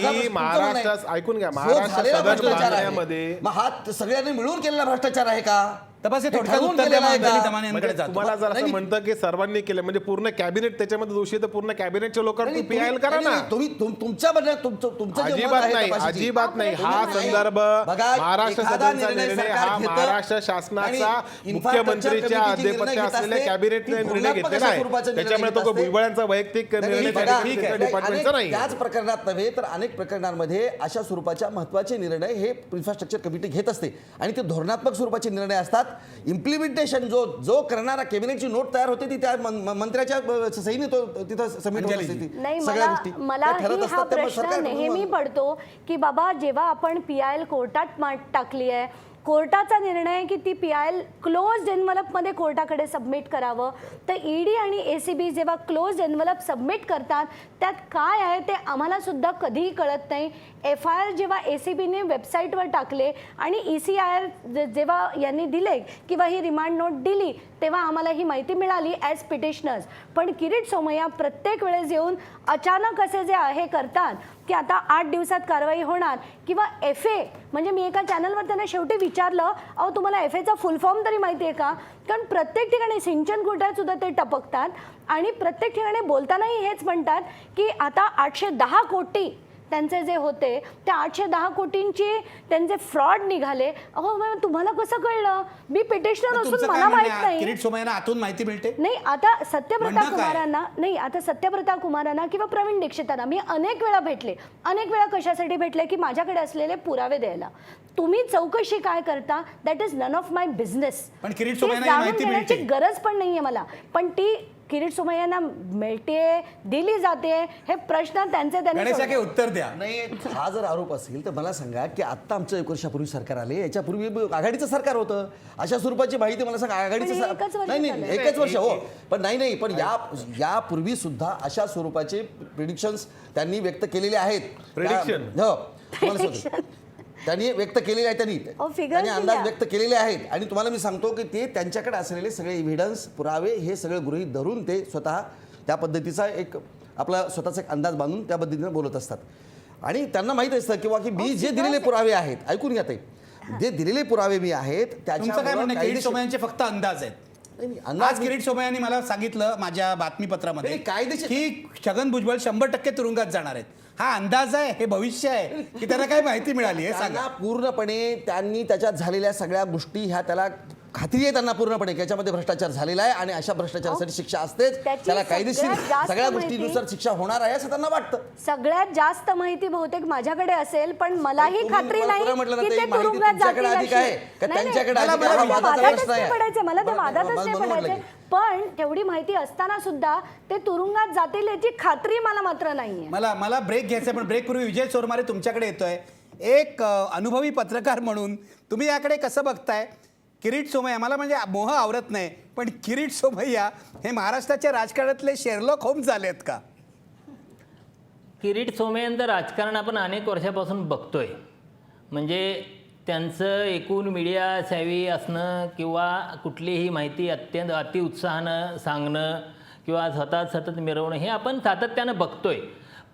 की महाराष्ट्रात ऐकून घ्या महाराष्ट्र सदन बांधण्यामध्ये मग हा सगळ्यांनी मिळून केलेला भ्रष्टाचार आहे का? तपास हे थोडक्यात ठरवून उत्तर केलेलं द्या, आहे मग दलित का? अमान्यांकडे जातो. तुम्हाला जर असं म्हणतं की सर्वांनी केलं म्हणजे पूर्ण कॅबिनेट त्याच्यामध्ये दोषी आहे तर पूर्ण कॅबिनेटच्या लोकांनी PIL करा ना. तुमच्या तुमचं जे मत अजिबात आहे नाही, तपाशीची. अजिबात नाही. हा नाही. संदर्भ बघा, महाराष्ट्र एखादा सदनचा निर्णय सरकार हा घेतं महाराष्ट्र शासनाचा आणि मुख्यमंत्रीच्या infrastructure committee अध्यपत्य निर्णय घेत असलेल्या असते. कॅबिनेटने ती निर्णय धोरणात्मक घेतलेला अशा स्वरूपाचा आहे. निर्णय त्याच्यामुळे घेत तो असते. भुजबळांचा वैयक्तिक निर्णय बघा, त्या डिपार्टमेंटचा नाही. त्याच प्रकरणात नव्हे तर अनेक प्रकरणांमध्ये अशा स्वरूपाच्या महत्त्वाचे निर्णय हे इन्फ्रास्ट्रक्चर कमिटी घेत असते आणि ते धोरणात्मक स्वरूपाचे निर्णय असतात. इम्प्लिमेंटेशन जो करणारा कॅबिनेटची नोट तयार होते ती त्या मंत्र्याच्या सहीने तो तिथं सबमिट होत असते ती. नाही, सगळ्या गोष्टी मला त्या ठरत हा असतात. त्यामुळे प्रश्न सरकार नेहमी पडतो की बाबा जेव्हा आपण PIL कोर्टात टाकली आहे, कोर्टाचा निर्णय आहे की ती PIL क्लोज्ड एन्व्हलपमध्ये कोर्टाकडे सबमिट करावं, तर ED आणि ACB जेव्हा क्लोज्ड एन्व्हलप सबमिट करतात त्यात काय आहे ते आम्हाला सुद्धा कधीही कळत नाही. FIR जेव्हा ACBने वेबसाईटवर टाकले आणि ECIR जेव्हा यांनी दिले किंवा ही रिमांड नोट दिली तेव्हा आम्हाला ही माहिती मिळाली ॲज पिटिशनर्स. पण किरीट सोमय्या प्रत्येक वेळेस येऊन अचानक असे जे आहे करतात की आता 8 दिवसात कारवाई होणार किंवा FA म्हणजे मी एका चॅनलवर त्यांना शेवटी विचारलं, अहो तुम्हाला FAचा फुल फॉर्म तरी माहिती आहे का? कारण प्रत्येक ठिकाणी सिंचन घोटाळ्यात सुद्धा ते टपकतात आणि प्रत्येक ठिकाणी बोलतानाही हेच म्हणतात की आता 810 कोटी त्यांचे जे होते ते 810 कोटींची त्यांचे फ्रॉड निघाले. अहो मॅम, तुम्हाला कसं कळलं? मी पिटिशनर तुमचं असून काय मला म्हणणं माहित आहे? नाही. किरीट सोमय्यांना आतून माहिती मिळते? नाही, आता सत्यव्रता म्हणणं काय? कुमारांना नाही, आता सत्यव्रता कुमारांना किंवा प्रवीण दीक्षितांना मी अनेक वेळा भेटले. अनेक वेळा कशासाठी भेटले? की माझ्याकडे असलेले पुरावे द्यायला. तुम्ही चौकशी काय करता, that is none of my business. पण किरीट सोमय्यांना ही माहिती मिळते. गरज पण नाहीये मला, पण ती किरीट सोमय्यांना मिळते, दिली जाते, हे प्रश्न त्यांचे त्यांनी गणेश सोडवा. के उत्तर द्या. नाही, हा जर आरोप असेल तर मला सांगा की आता आमचं 1 वर्षापूर्वी सरकार आले, याच्यापूर्वी आघाडीचं सरकार होतं. अशा स्वरूपाची माहिती मला सांगा. आघाडीचं पण हे एकच वर्ष नाही झालंय. एकच वर्ष हो, पण नाही पण यापूर्वी सुद्धा अशा स्वरूपाचे प्रिडिक्शन्स त्यांनी व्यक्त केलेले आहेत. Prediction? हो, तुम्हाला सांगतो. त्यांनी व्यक्त केलेले आहेत. figures त्यांनी अंदाज दिल्या. व्यक्त केलेले आहेत. आणि तुम्हाला मी सांगतो की ते त्यांच्याकडे असलेले सगळे एव्हिडन्स, पुरावे हे सगळे गृहीत धरून ते स्वतः त्या पद्धतीचा एक आपला स्वतःचा एक अंदाज बांधून त्या पद्धतीने बोलत असतात. आणि त्यांना माहित असतं किंवा की मी जे दिलेले पुरावे आहेत, ऐकून घ्या ताई, जे दिलेले पुरावे मी आहेत तुमचं काय म्हणणं आहे? किरीट सोमय्यांचे फक्त अंदाज आहेत. आज किरीट सोमय्यांनी मला सांगितलं माझ्या बातमीपत्रामध्ये नाही, कायदेशीर- की छगन भुजबळ 100% तुरुंगात जाणार आहेत. हा अंदाज आहे, हे भविष्य आहे की त्यांना काय माहिती मिळाली हे सांगा. त्यांना पूर्णपणे त्यांनी त्याच्यात झालेल्या सगळ्या गोष्टी ह्या त्याला खात्री आहे त्यांना पूर्णपणे की याच्यामध्ये भ्रष्टाचार झालेला आहे आणि अशा भ्रष्टाचारासाठी शिक्षा असतेच. त्याची त्याला कायदेशीर सगळ्यात जास्त सगळ्या माहिती- गोष्टीनुसार शिक्षा होणार आहे असं त्यांना वाटतं. सगळ्यात जास्त माहिती बहुतेक माझ्याकडे असेल, पण मलाही तुम्ही खात्री मला नाही पुन्हा म्हटलं ना, की ते ते माहिती तुरुंगात तुमच्याकडे जातील अधिक अशी. आहे का नाही, नाही, त्यांच्याकडे मला अधिक आहे? हा त्या वादाचा वादातच प्रश्न नाही आहे. पडायचं, मला त्या बरं, वादातच मला नाही म्हणून म्हटलं पडायचं. की- पण तेवढी माहिती असताना सुद्धा ते तुरुंगात जातील याची खात्री मला मात्र नाहीये. मला ब्रेक घ्यायचा आहे, पण ब्रेकपूर्वी विजय चोरमारे तुमच्याकडे येतोय. एक अनुभवी पत्रकार म्हणून तुम्ही याकडे कसं बघताय? किरीट सोमय्या, मला म्हणजे मोह आवरत नाही, पण किरीट सोमय्या हे महाराष्ट्राच्या राजकारणातले शेरलॉक होम्स झालेत का? किरीट सोमय्यांचं राजकारण आपण अनेक वर्षापासून बघतोय. म्हणजे त्यांचं एकूण मीडिया सॅवी असणं किंवा कुठलीही माहिती अत्यंत अतिउत्साहानं सांगणं किंवा सतत मिरवणं हे आपण सातत्यानं बघतोय.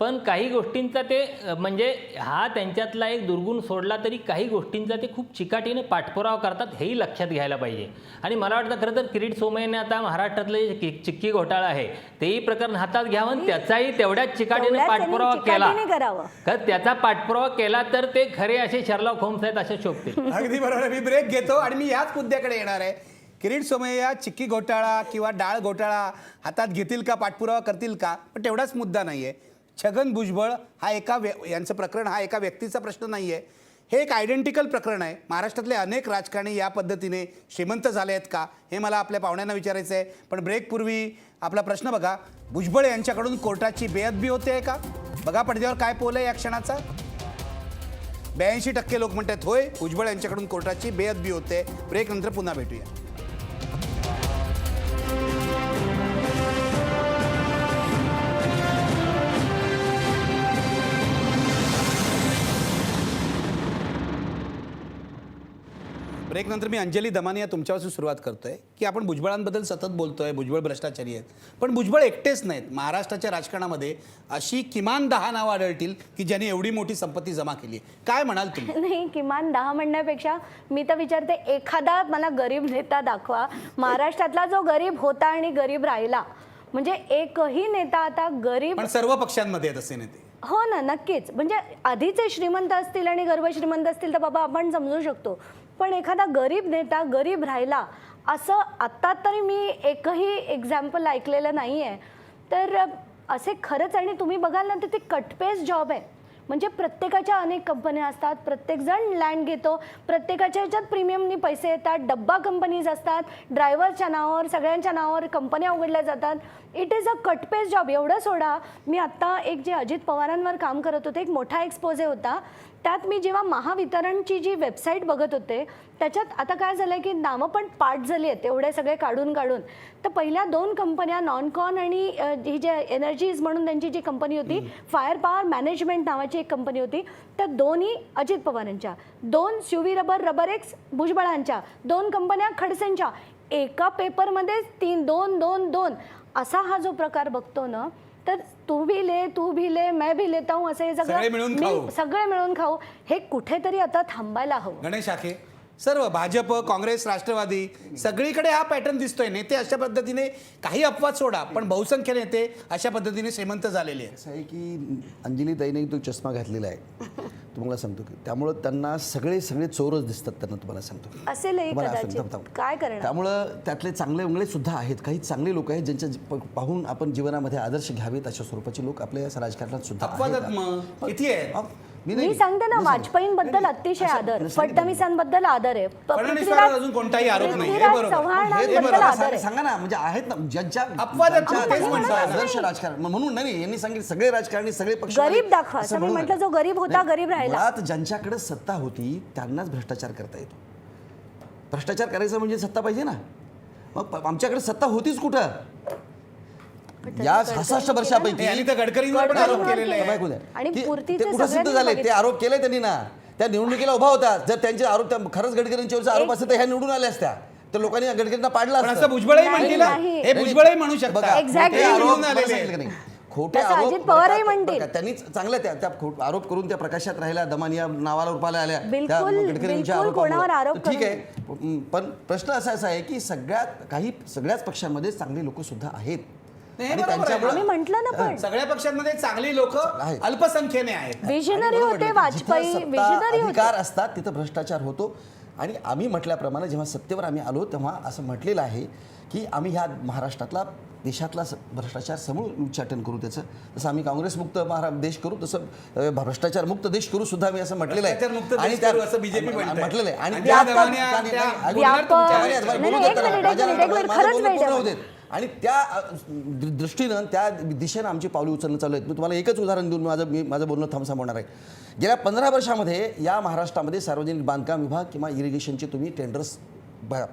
पण काही गोष्टींचा ते म्हणजे हा त्यांच्यातला एक दुर्गुण सोडला तरी काही गोष्टींचा ते खूप चिकाटीने पाठपुरावा करतात, हेही लक्षात घ्यायला पाहिजे. आणि मला वाटतं खरं तर किरीट सोमय्याने आता महाराष्ट्रातले जे चिक्की घोटाळा आहे तेही प्रकरण हातात घ्यावं आणि त्याचाही तेवढ्याच चिकाटीने तेवढ्याच पाठपुरावा त्यांनी केला. चिकाटीने करावं. तर त्याचा पाठपुरावा केला तर ते खरे असे शर्लॉक होम्स आहेत असे शोभते. अगदी बरोबर. मी ब्रेक घेतो आणि मी याच मुद्द्याकडे येणार आहे. किरीट सोमय्या चिक्की घोटाळा किंवा डाळ घोटाळा हातात घेतील का, पाठपुरावा करतील का, पण तेवढाच मुद्दा नाही आहे. छगन भुजबळ हा यांचं प्रकरण हा एका व्यक्तीचा प्रश्न नाही आहे. हे एक आयडेंटिकल प्रकरण आहे. महाराष्ट्रातले अनेक राजकारणी या पद्धतीने श्रीमंत झाले आहेत का, हे मला आपल्या पाहुण्यांना विचारायचं आहे. पण ब्रेकपूर्वी आपला प्रश्न बघा, भुजबळ यांच्याकडून कोर्टाची बेअदबी होते आहे का? बघा पडद्यावर काय पोल आहे या क्षणाचा. 82% लोक म्हणतात होय, भुजबळ यांच्याकडून कोर्टाची बेअदबी होते. ब्रेक नंतर पुन्हा भेटूया. ब्रेक नंतर मी अंजली दमानिया तुमच्यापासून सुरुवात करतोय की आपण भुजबळांबद्दल सतत बोलतोय, भुजबळ भ्रष्टाचारी आहेत. पण भुजबळ एकटेच नाहीत. महाराष्ट्राच्या राजकारणामध्ये अशी किमान 10 नावं आढळतील की ज्यांनी एवढी मोठी संपत्ती जमा केली. काय म्हणाल तुम्ही? नाही, किमान 10 म्हणण्यापेक्षा मी तर विचारते, एखादा मला गरीब नेता दाखवा महाराष्ट्रातला जो गरीब होता आणि गरीब राहिला. म्हणजे एकही नेता आता गरीब, पण सर्व पक्षांमध्ये आहेत असे नेते. हो ना, नक्कीच. म्हणजे आधीचे श्रीमंत असतील आणि गर्भ श्रीमंत असतील तर बाबा आपण समजू शकतो, पण एखादा गरीब नेता गरीब राहिला असं आत्ता तरी मी एकही एक्झाम्पल ऐकलेलं नाही आहे. तर असे खरंच, आणि तुम्ही बघाल ना तर ते कटपेस जॉब आहे. म्हणजे प्रत्येकाच्या अनेक कंपन्या असतात, प्रत्येकजण लँड घेतो, प्रत्येकाच्या ह्याच्यात प्रीमियमनी पैसे येतात, डब्बा कंपनीज असतात, ड्रायव्हरच्या नावावर सगळ्यांच्या नावावर कंपन्या उघडल्या जातात. It is a cut paste job. एवढं सोडा, मी आत्ता एक जे अजित पवारांवर काम करत होते, एक मोठा एक्सपोजे होता, त्यात मी जेव्हा महावितरणची जी वेबसाईट बघत होते त्याच्यात आता काय झालं आहे की नावं पण पाठ झाली आहेत एवढे सगळे काढून. तर पहिल्या 2 कंपन्या नॉनकॉन आणि ही जे एनर्जीज म्हणून त्यांची जी कंपनी होती, फायर पॉवर मॅनेजमेंट नावाची एक कंपनी होती, त्या दोन्ही अजित पवारांच्या, 2 SUV रबर एक्स भुजबळांच्या, 2 कंपन्या खडसेंच्या. एका पेपरमध्ये 2 असा हा जो प्रकार बघतो ना, तर तू भी ले मैं भी लेता हूं असं हे सगळे मिळून खाऊ. सगळे मिळून खाऊ, हे कुठेतरी आता थांबायला हवं. गणेश आखे, सर्व भाजप, काँग्रेस, राष्ट्रवादी सगळीकडे हा पॅटर्न दिसतोय. नेते अशा पद्धतीने, काही अपवाद सोडा, पण बहुसंख्य नेते अशा पद्धतीने श्रीमंत झालेले आहेत. असं आहे की अंजलीताईने तो चष्मा घातलेला आहे, तुम्हाला सांगतो की त्यामुळं त्यांना सगळे चोरच दिसतात त्यांना, तुम्हाला सांगतो. असेलही तुम्हाला असं कदाचित. थांब. काय करणार? त्यामुळं त्यातले चांगले उंगळे सुद्धा आहेत, काही चांगले लोक आहेत ज्यांच्या पाहून आपण जीवनामध्ये आदर्श घ्यावेत अशा स्वरूपाचे लोक आपल्या या राजकारणात सुद्धा अपवादात आहेत. मग किती आहेत? मी सांगते ना, वाजपेयींबद्दल अतिशय आदर, फडणवीसांबद्दल आदर आहे, फडणवीसांवर अजून कोणताही आरोप नाही. हे पृथ्वीराज बरोबर. चव्हाणांबद्दल आदर आहे. सांगा ना, म्हणजे आहेत ना ज्यांच्या अपवादात ज्यांच्या तेच म्हणतो आहे ना. आदर्श राजकारण म्हणून नाही, यांनी सांगितलं सगळे राजकारणी सगळे पक्ष गरीब दाखवा, असं मी म्हटलं, जो गरीब होता, गरीब राहिला. मुळात ज्यांच्याकडे सत्ता होती त्यांनाच भ्रष्टाचार करता येतो. भ्रष्टाचार करायचा म्हणजे सत्ता पाहिजे ना. मग आमच्याकडे सत्ता होतीच कुठं? या 66 वर्षापैकी आणि तर गडकरींवर पण आरोप केलेले आहे. बायको द्या. आणि की पूर्तीचे ते कुठं सिद्ध सगळ्यांनी झाले? ते बघितलं. आरोप केले त्यांनी ना, त्या निवडणुकीला उभा होता. जर त्यांचे आरोप खरंच गडकरींच्यावरचे आरोप असते तर ह्या निवडून आल्या असत्या, तर लोकांनी गडकरींना पाडलं पण असतं. असं भुजबळही नाही, म्हणतील ना, नाही. हे भुजबळही म्हणू बघा, शकतात. Exactly. खोटे आरोप निवडून मला आलेले सांगितलं का नाही? खोटे तसं आरोप अजित पवारही म्हणतील. बघा, त्यांनी चांगल्या त्या आरोप करून त्या प्रकाशात राहिल्या, दमानिया नावाला उरपाला आल्या त्या बिलकुल, गडकरींच्या बिलकुल कोणावर आरोप आरोपामुळे. ठीक आहे, पण प्रश्न असा आहे की सगळ्याच पक्षांमध्ये चांगले लोक सुद्धा आहेत. हे आणि बरोबर आहे. त्यांच्यामुळे आम्ही म्हटलं ना, पण सगळ्या पक्षांमध्ये चांगली लोक आहेत. अल्पसंख्येने आहेत. विजनरी बरोबर होते आहे. वाजपेयी, जिथं सत्ता, विजनरी होते. अधिकार असतात तिथं भ्रष्टाचार होतो. आणि आम्ही म्हटल्याप्रमाणे जेव्हा सत्तेवर आम्ही आलो तेव्हा असं म्हटलेलं आहे की आम्ही ह्या महाराष्ट्रातला, देशातला भ्रष्टाचार समूळ उच्चाटन करू. त्याचं जसं आम्ही काँग्रेसमुक्त देश करू, तसं भ्रष्टाचार मुक्त देश करू सुद्धा आम्ही असं म्हटलेलं आहे. भ्रष्टाचारमुक्त देश करू असं BJP म्हणतंय. म्हटलेलं आहे. आणि आणि त्या त्या दरम्यान आणि- त्या आणि- व्यापक- बोलू नाही, देत नाही, त्याला. एक मिनिट, माझं खरंच बोलणं वेळ पूर्ण द्या. होऊ देत. आणि त्या दृष्टीनं, त्या दिशेनं आमची पावली उचलणं चालू आहेत. मी तुम्हाला एकच उदाहरण देऊन माझं बोलणं थांबवणार आहे. गेल्या 15 वर्षामध्ये या महाराष्ट्रामध्ये सार्वजनिक बांधकाम विभाग किंवा इरिगेशनचे तुम्ही टेंडर्स बघा,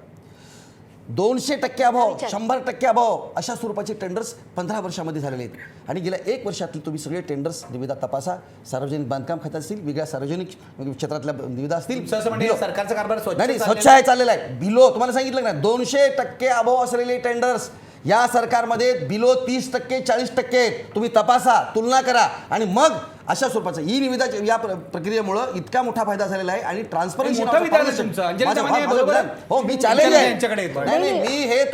200% अभाव, 100% अभाव अशा स्वरूपाचे टेंडर्स 15 वर्षामध्ये झालेले आहेत. आणि गेल्या 1 वर्षातले तुम्ही सगळे टेंडर्स निविदा तपासा. सार्वजनिक बांधकाम खात्यात असतील, वेगळ्या सार्वजनिक क्षेत्रातल्या निविदा असतील. तुमचं असं म्हणजे सरकारचा कारभार स्वच्छ नाही चाललेला स्वच्छ आहे, चाललेला आहे. बिलो तुम्हाला सांगितलं ना, 200% अभाव असलेले टेंडर्स या सरकारमध्ये बिलो 30%, 40% आहेत. तुम्ही तपासा, तुलना करा आणि मग अशा स्वरूपाचं ई निविदा या प्रक्रियेमुळे इतका मोठा फायदा झालेला आहे. आणि ट्रान्सपरन्सी मोठं विधान आहे तुमचं. अंजली दमानिया बरोबर आहे. हो, मी चॅलेंज आहे. यांच्याकडे येतो. नाही, मी हे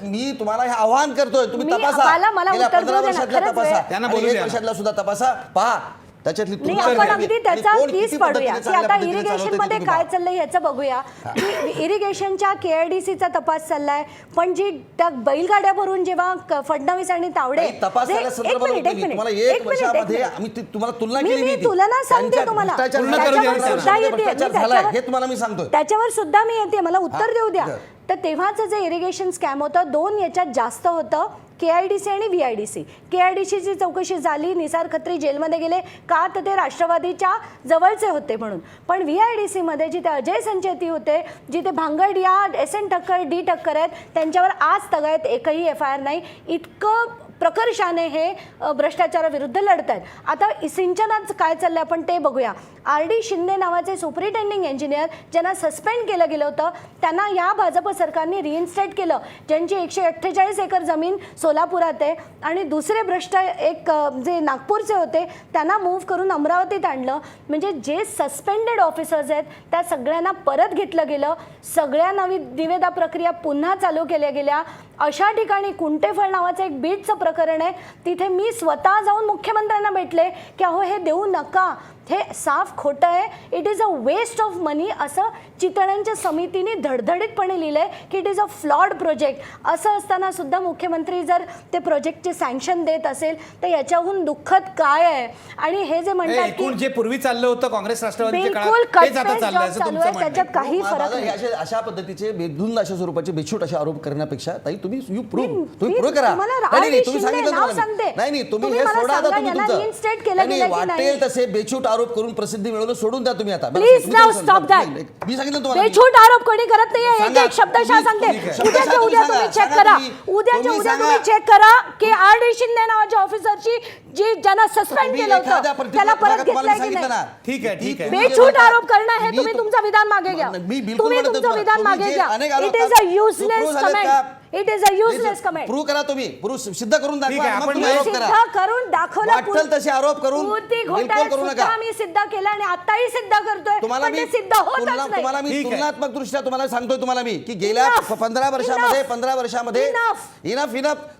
मी तुम्हाला हे आव्हान करतोय, तुम्ही तपासा. मला गेल्या उत्तर 15 देऊ द्या ना, वर्षातल्या खरंच तपासा वेळ. त्यांना आणि बोलू 1 द्या ना. वर्षातला सुद्धा तपासा, पहा त्याच्यातली नाही, तुलना आपण करा. अगदी आणि त्याचा कोण कीस किती पडूया पद्धतीने की चांगल्या आता पद्धतीने चालवतंय इरिगेशन ते मध्ये तुम्ही काय पहा. चाललंय याचं बघूया. की इरिगेशनच्या KIDCचा तपास चाललाय, पण जी त्या बैलगाड्या भरून जेव्हा फडणवीस आणि तावडे काही तपास झाल्या संदर्भात होतं नाही. तुम्हाला 1 वर्षामध्ये आम्ही तुम्हाला तुलना केली. मी ती. तुलना सांगते त्यांच्या तुम्हाला. भ्रष्टाचार पूर्ण झाला, करू द्या त्याच्यावर त्यांना. सुद्धा येते. भ्रष्टाचार मी झालाय त्याच्यावर- हे तुम्हाला मी सांगतोय. त्याच्यावर सुद्धा मी येते, मला उत्तर देऊ द्या. बरं. तर तेव्हाचं जे इरिगेशन स्कॅम होतं, 2 याच्यात जास्त होतं, KIDC आणि VIDC. KIDCची चौकशी झाली, निसार खत्री जेलमध्ये गेले का, तर ते राष्ट्रवादीच्या जवळचे होते म्हणून. पण VIDC मध्ये जिथे अजय संचेती होते, जिथे भांगडिया, SN ठक्कर, D ठक्कर आहेत, त्यांच्यावर आज तगायत एकही FIR नाही. इतकं प्रकर्षाने हे भ्रष्टाचाराविरुद्ध लढत आहेत. आता सिंचनाचं काय चाललंय आपण ते बघूया. RD शिंदे नावाचे सुपरिटेंडिंग इंजिनियर ज्यांना सस्पेंड केलं गेलं होतं, त्यांना या भाजप सरकारने रिइन्स्टेट केलं, ज्यांची 148 एकर जमीन सोलापुरात आहे. आणि दुसरे भ्रष्ट एक जे नागपूरचे होते त्यांना मूव्ह करून अमरावतीत आणलं. म्हणजे जे सस्पेंडेड ऑफिसर्स आहेत त्या सगळ्यांना परत घेतलं गेलं. सगळ्या नवी निविदा प्रक्रिया पुन्हा चालू केल्या गेल्या. अशा ठिकाणी कुंटेफळ नावाचं एक बीडचं प्रकरण आहे, तिथे मी स्वतः जाऊन मुख्यमंत्र्यांना भेटले की अहो हे देऊ नका, हे साफ खोटं आहे, it is a waste of money, असं चितळ्यांच्या समितीने धडधडीतपणे लिहिलं आहे की it is a flawed project. असं असताना सुद्धा मुख्यमंत्री जर ते प्रोजेक्टचे सँक्शन देत असेल तर याच्याहून दुःखद काय आहे. आणि हे जे म्हणतात एकूण की जे पूर्वी चाललं होतं काँग्रेस राष्ट्रवादीच्या बिलकुल काळात तेच आता कट चाललंय असं चालू तुमचं आहे, म्हणणं आहे. त्याच्यात काही फरक माझं नाही. हे अशा पद्धतीचे बेधुंद अशा स्वरूपाचे बेछूट असे आरोप करण्यापेक्षा ताई तुम्ही मी प्रूव्ह करा. तुम्हाला नाही, RD तुम्ही शिंदे सांगितलं नाव तुम्हाला. सांगते. नाही तुम्ही तुम्ही हे मला सोडा आता, सांगा, तुम्ही यांना तुमचं reinstate केलं नाही, गेलं की वाटेल नाही? तसे बेछूट आरोप करून प्रसिद्धी मिळवणं सोडून द्या तुम्ही आता. Please तुम्ही now सांगा. stop that. मी सांगितलं तुम्हाला. बेछूट आरोप कोणी करत नाहीये. एक सांगा. एक शब्दशः सांगते. तुम्ही- उद्याच्या उद्या सांगा. तुम्ही चेक सांगा करा. तुम्ही. उद्याच्या तुम्ही उद्या सांगा. तुम्ही चेक करा की RD शिंदे नावाच्या ऑफिसरची जी ज्यांना सस्पेंड तुम्ही केलं एखाद्या होतं particular त्याला परत भागात तुम्हाला घेतलंय की सांगितलं नाही? ना. ठीक आहे, ठीक आहे. तुम्ही बेछूट जे आरोप करणं हे मी तुम्ही तुमचं विधान मागे घ्या. मी बिलकुल तुम्ही म्हणत तुमचं नाही. विधान तुम्ही मागे जे घ्या. अनेक आरोप it is a prove useless झालेत कमेंट. का? It is a useless comment. Prove करा तुम्ही, प्रूव्ह सिद्ध करून ठीक आहे, दाखवा, मग आपण तुम्ही आरोप सिद्ध करा. करून दाखवलं. वाटेल तसे आरोप करून मूर्ती बिलकुल घोटाळ्यात करू सुद्धा नका. आम्ही सिद्ध केलं आणि आताही सिद्ध करतोय, तुम्हाला पण मी ते सिद्ध होतच नाही. तुम्हाला मी ठीक आहे. तुलनात्मक दृष्ट्या तुम्हाला सांगतोय तुम्हाला मी की गेल्या Enough. 15 वर्षामध्ये Enough. 15 वर्षामध्ये Enough. इनफ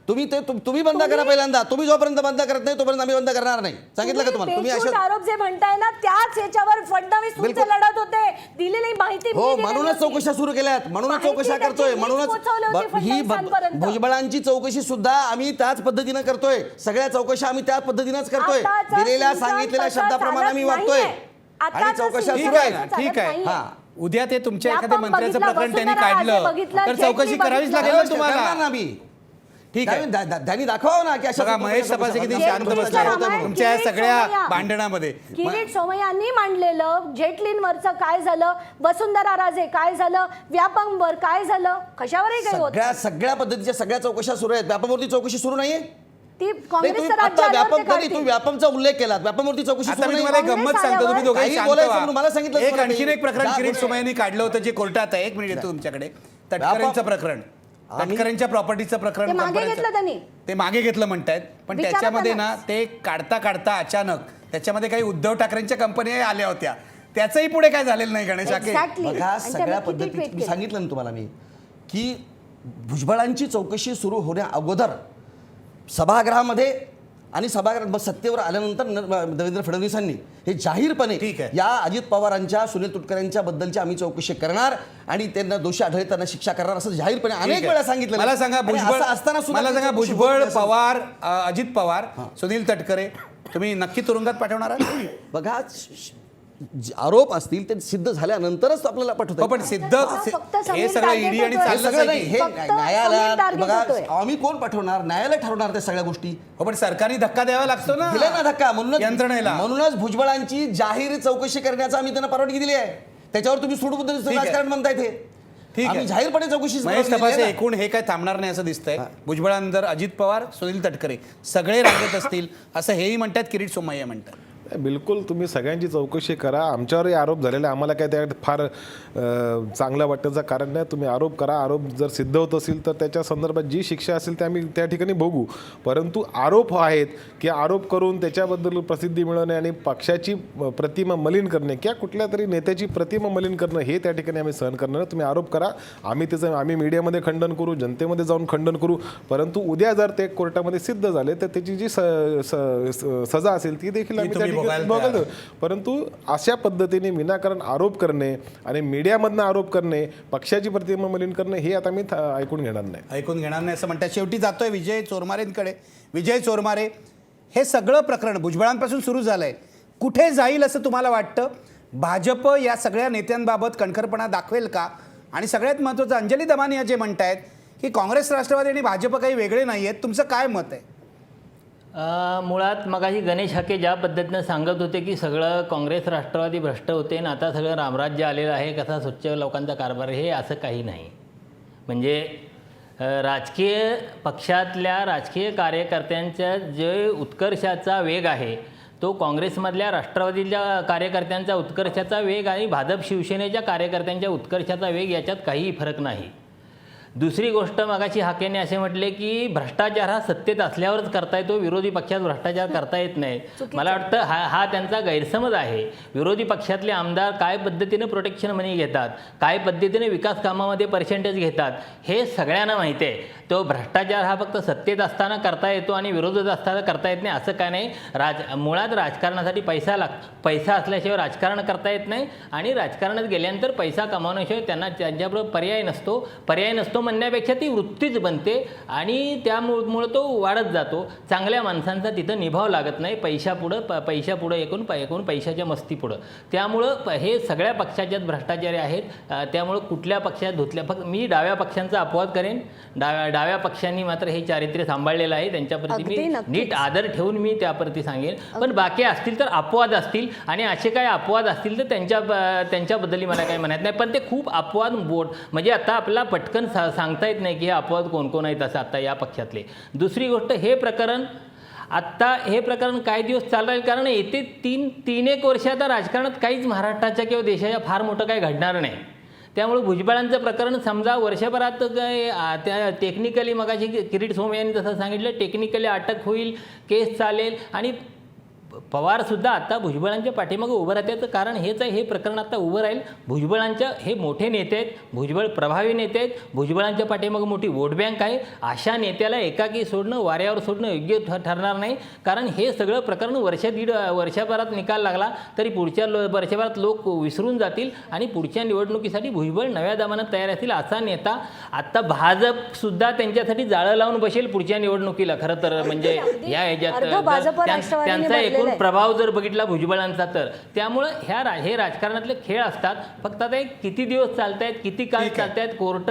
तुम्ही बंद करा पहिल्यांदा. तुम्ही जोपर्यंत बंद करत नाही तोपर्यंत आम्ही बंद करणार नाही. सांगितलं का तुम्हाला? तुम्ही बेछूट अशा आरोप जे म्हणताय ना, त्याच याच्यावर फडणवीस तुमचे बिलकुल. लढत होते. दिलेली माहिती मी हो, दिलेली म्हणूनच होती. चौकशा सुरू केल्यात, म्हणूनच माहिती चौकशा त्याची करतोय, मीच म्हणूनच पोहोचवली होती ही फडणवीसांपर्यंत. भुजबळांची चौकशी सुद्धा आम्ही त्याच पद्धतीनं करतोय. सगळ्या चौकशा आम्ही त्याच पद्धतीनंच करतोय. आताचा दिलेल्या सीझन सांगितलेल्या तसा शब्दाप्रमाणे आम्ही चालत वागतोय नाहीये. आणि आताचा चौकशा सीझन सुरू आहे. तसा ठीक चालत आहे. नाहीये. हा. उद्या ते तुमच्या व्यापक एखाद्या मंत्र्याचं बघितलं, प्रकरण त्यांनी वसुंधरा राजे काढलं बघितलं, तर चौकशी जेटली करावीच बघितलं. लागेल ना तुम्हाला. करणार ना आम्ही. ठीक आहे. त्यांनी दाखवावं ना की अशा बघा महेश तपासे किती शांत जेटली बसलाय रामायण, तुमच्या या किरीट सगळ्या सोमय्या. भांडणामध्ये. किरीट सोमय्यांनी मांडलेलं जेटलींवरचं काय झालं, वसुंधरा राजे काय झालं, व्यापमवर काय झालं, कशावरही काही होत सगळ्या पद्धतीच्या सगळ्या चौकशा सुरू आहेत. व्यापामूर्ती चौकशी सुरू नाहीये. ती नाही, काँग्रेसचं तुम्ही राज्य आता आल्यावर ते व्यापम काढतील. तुम्ही व्यापमचा उल्लेख केला. व्यापामूर्ती चौकशी आता सुरू मी नाही. तुम्हाला एक गंमत काँग्रेस सांगतो, तुम्ही आल्यावर दोघेही काही शांत बोलायचं व्हा. म्हणून मला सांगितलं एक तुम्हाला आणखीन मी. एक प्रकरण ज्या किरीट गोष्टी- सोमय्यांनी काढलं होतं जे कोर्टात आहे. एक मिनिट येतो तुमच्याकडे. तटकरेंचं प्रकरण, तटकरेंच्या प्रॉपर्टीचं ते प्रकरण मागे कंपनीचं. घेतलं त्यांनी. ते मागे घेतलं म्हणतायत, पण विचारा त्याच्यामध्ये त्यांना. ना ते काढता काढता अचानक त्याच्यामध्ये काही उद्धव ठाकरेंच्या कंपन्या आल्या होत्या. त्याचंही पुढे काय झालेलं नाही गणेश आके. Exactly. बघा आणि सगळ्या त्यांना किती पद्धती tweet मी केलं. सांगितलं ना तुम्हाला मी की भुजबळांची चौकशी सुरू होण्या अगोदर सभागृहामध्ये आणि सभागृहात सत्तेवर आल्यानंतर देवेंद्र फडणवीसांनी हे जाहीरपणे ठीक आहे. या अजित पवारांच्या सुनील तटकरेंच्या बद्दलची आम्ही चौकशी करणार आणि त्यांना दोषी आढळले त्यांना शिक्षा करणार असं जाहीरपणे ठीक अनेक आहे. वेळा सांगितलं. मला सांगा आणि भुजबळ, असं असताना सुद्धा मला सांगा ती चौकशी भुजबळ, होत नसेल. पवार, अजित पवार, सुनील तटकरे तुम्ही नक्की तुरुंगात पाठवणार आहात? बघा आरोप असतील ते सिद्ध झाल्यानंतरच आपल्याला पाठवतात. हो, पण सिद्ध फक्त हे समीर सगळं target ईडी आणि होतोय. हे चाललंच सगळं आहे नाही की. हे फक्त न्यायालयात समीर target बघा होतोय. आम्ही कोण पाठवणार, न्यायालय ठरवणार त्या सगळ्या गोष्टी. हो, पण सरकारने धक्का द्यावा लागतो ना. दिले ना धक्का यंत्रणेला. म्हणूनच भुजबळांची जाहीर चौकशी करण्याचा आम्ही त्यांना परवानगी दिली आहे. त्याच्यावर तुम्ही सूडबुद्ध आहे. राजकारण म्हणताय ते. ठीक आहे. आम्ही जाहीरपणे चौकशी महेश तपासे एकूण हे काय थांबणार नाही असं दिसतंय. भुजबळांतर अजित पवार, सुनील तटकरे सगळे रांगेत असतील असं हेही म्हणतात, किरीट सोमय्या म्हणतात. बिलकुल तुम्ही सगळ्यांची चौकशी करा. आमच्यावरही आरोप झालेले, आम्हाला काय त्यात फार चांगलं वाटण्याचं कारण नाही. तुम्ही आरोप करा. आरोप जर सिद्ध होत असेल तर त्याच्या संदर्भात जी शिक्षा असेल ते आम्ही त्या ठिकाणी बघू. परंतु आरोप आहेत की आरोप करून त्याच्याबद्दल प्रसिद्धी मिळवणे आणि पक्षाची प्रतिमा मलिन करणे किंवा कुठल्या तरी नेत्याची प्रतिमा मलिन करणं हे त्या ठिकाणी आम्ही सहन करणार नाही. तुम्ही आरोप करा, आम्ही मीडियामध्ये खंडन करू, जनतेमध्ये जाऊन खंडन करू. परंतु उद्या जर ते कोर्टामध्ये सिद्ध झाले तर त्याची जी सजा असेल ती देखील आम्ही त्या ठिकाणी बघायला. परंतु अशा पद्धतीने विनाकारण आरोप करणे आणि मीडियामधनं आरोप करणे, पक्षाची प्रतिमा मलिन करणे हे आता मी ऐकून घेणार नाही. ऐकून घेणार नाही असं म्हणतात. शेवटी जातोय विजय चोरमारेंकडे. विजय चोरमारे, हे सगळं प्रकरण भुजबळांपासून सुरू झालंय, कुठे जाईल असं तुम्हाला वाटतं? भाजप या सगळ्या नेत्यांबाबत कणखरपणा दाखवेल का? आणि सगळ्यात महत्त्वाचं, अंजली दमानिया जे म्हणतायत की काँग्रेस, राष्ट्रवादी आणि भाजप काही वेगळे नाही आहेत, तुमचं काय मत आहे? मुळात मगाशी गणेश हाके ज्या पद्धतीनं सांगत होते की सगळं काँग्रेस राष्ट्रवादी भ्रष्ट होते आणि आता सगळं रामराज्य आलेलं आहे, कसा स्वच्छ लोकांचा कारभार, हे असं काही नाही. म्हणजे राजकीय पक्षातल्या राजकीय कार्यकर्त्यांच्या जे उत्कर्षाचा वेग आहे तो काँग्रेसमधल्या राष्ट्रवादीच्या कार्यकर्त्यांचा उत्कर्षाचा वेग आणि भाजप शिवसेनेच्या कार्यकर्त्यांच्या उत्कर्षाचा वेग याच्यात काहीही फरक नाही. दुसरी गोष्ट, मगाशी हाकेने असे म्हटले की भ्रष्टाचार हा सत्तेत असल्यावरच करता येतो, विरोधी पक्षात भ्रष्टाचार करता येत नाही. मला वाटतं हा त्यांचा गैरसमज आहे. विरोधी पक्षातले आमदार काय पद्धतीने प्रोटेक्शन मनी घेतात, काय पद्धतीने विकास कामामध्ये पर्सेंटेज घेतात, हे सगळ्यांना माहिती आहे. तो भ्रष्टाचार हा फक्त सत्तेत असताना करता येतो आणि विरोधात असताना करता येत नाही असं काय नाही. मुळात राजकारणासाठी पैसा असल्याशिवाय राजकारण करता येत नाही आणि राजकारणात गेल्यानंतर पैसा कमावण्याशिवाय त्यांच्याबरोबर पर्याय नसतो म्हणण्यापेक्षा ती वृत्तीच बनते आणि त्यामुळे तो वाढत जातो. चांगल्या माणसांचा तिथं निभाव लागत नाही पैशापुढं एकूण पैशाच्या मस्तीपुढं. त्यामुळं हे सगळ्या पक्षाच्यात भ्रष्टाचारी आहेत. त्यामुळं कुठल्या पक्षात फक्त मी डाव्या पक्षांचा अपवाद करेन. डाव्या पक्षांनी मात्र हे चारित्र्य सांभाळलेलं आहे, त्यांच्याप्रती मी नीट आदर ठेवून मी त्याप्रती सांगेन. पण बाकी असतील तर अपवाद असतील आणि असे काय अपवाद असतील तर त्यांच्याबद्दल मला काही म्हणत नाही. पण ते खूप अपवाद म्हणजे आता आपल्याला पटकन सांगता येत नाही की हे अपवाद कोण आहेत असं आता या पक्षातले. दुसरी गोष्ट, हे प्रकरण काय दिवस चालणार, कारण येते तीन एक वर्ष आता राजकारणात काहीच महाराष्ट्राच्या किंवा देशाच्या फार मोठं काही घडणार नाही. त्यामुळे भुजबळांचं प्रकरण समजा वर्षभरात त्या टेक्निकली मगाशी किरीट सोमय्या यांनी जसं सांगितलं, टेक्निकली अटक होईल, केस चालेल आणि पवारसुद्धा आता भुजबळांच्या पाठीमागे उभं राहत्याचं कारण हेच आहे. हे प्रकरण आता उभं राहील. भुजबळांच्या हे मोठे नेते आहेत, भुजबळ प्रभावी नेते आहेत, भुजबळांच्या पाठीमागे मोठी वोट बँक आहे. अशा नेत्याला एकाकी सोडणं, वाऱ्यावर सोडणं योग्य ठरणार नाही. कारण हे सगळं प्रकरण वर्षभरात निकाल लागला तरी पुढच्या वर्षभरात लोक विसरून जातील आणि पुढच्या निवडणुकीसाठी भुजबळ नव्या दमानं तयार असतील. असा नेता आता भाजपसुद्धा त्यांच्यासाठी जाळं लावून बसेल पुढच्या निवडणुकीला. खरं तर म्हणजे या अर्ध भाजप राष्ट्रवादीने त्यांचा भरलेलं एकूण आहे. प्रभाव जर बघितला भुजबळांचा तर त्यामुळं हे राजकारणातले खेळ असतात. फक्त आता एक किती दिवस चालतायत, किती काळ चालतायत, कोर्ट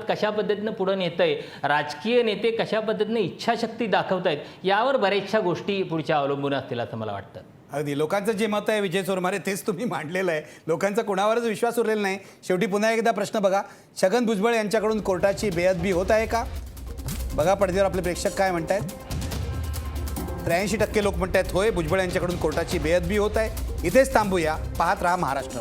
कशा पद्धतीनं पुढे नेतंय, राजकीय नेते कशा पद्धतीने इच्छाशक्ती दाखवतायत, यावर बऱ्याचशा गोष्टी पुढच्या अवलंबून असतील असं मला वाटतं. अगदी लोकांचं जे मत आहे विजय चोरमारे तेच तुम्ही मांडलेलं आहे. लोकांचा कोणावरच विश्वास उरलेला नाही. शेवटी पुन्हा एकदा प्रश्न बघा, छगन भुजबळ यांच्याकडून कोर्टाची बेअदबी होत आहे का? बघा पडद्यावर आपले प्रेक्षक काय म्हणतायत. 83% लोक म्हणतात होय, भुजबळ यांच्याकडून कोर्टाची बेअदबी होत आहे. इथेच थांबूया. पाहत राहा महाराष्ट्र.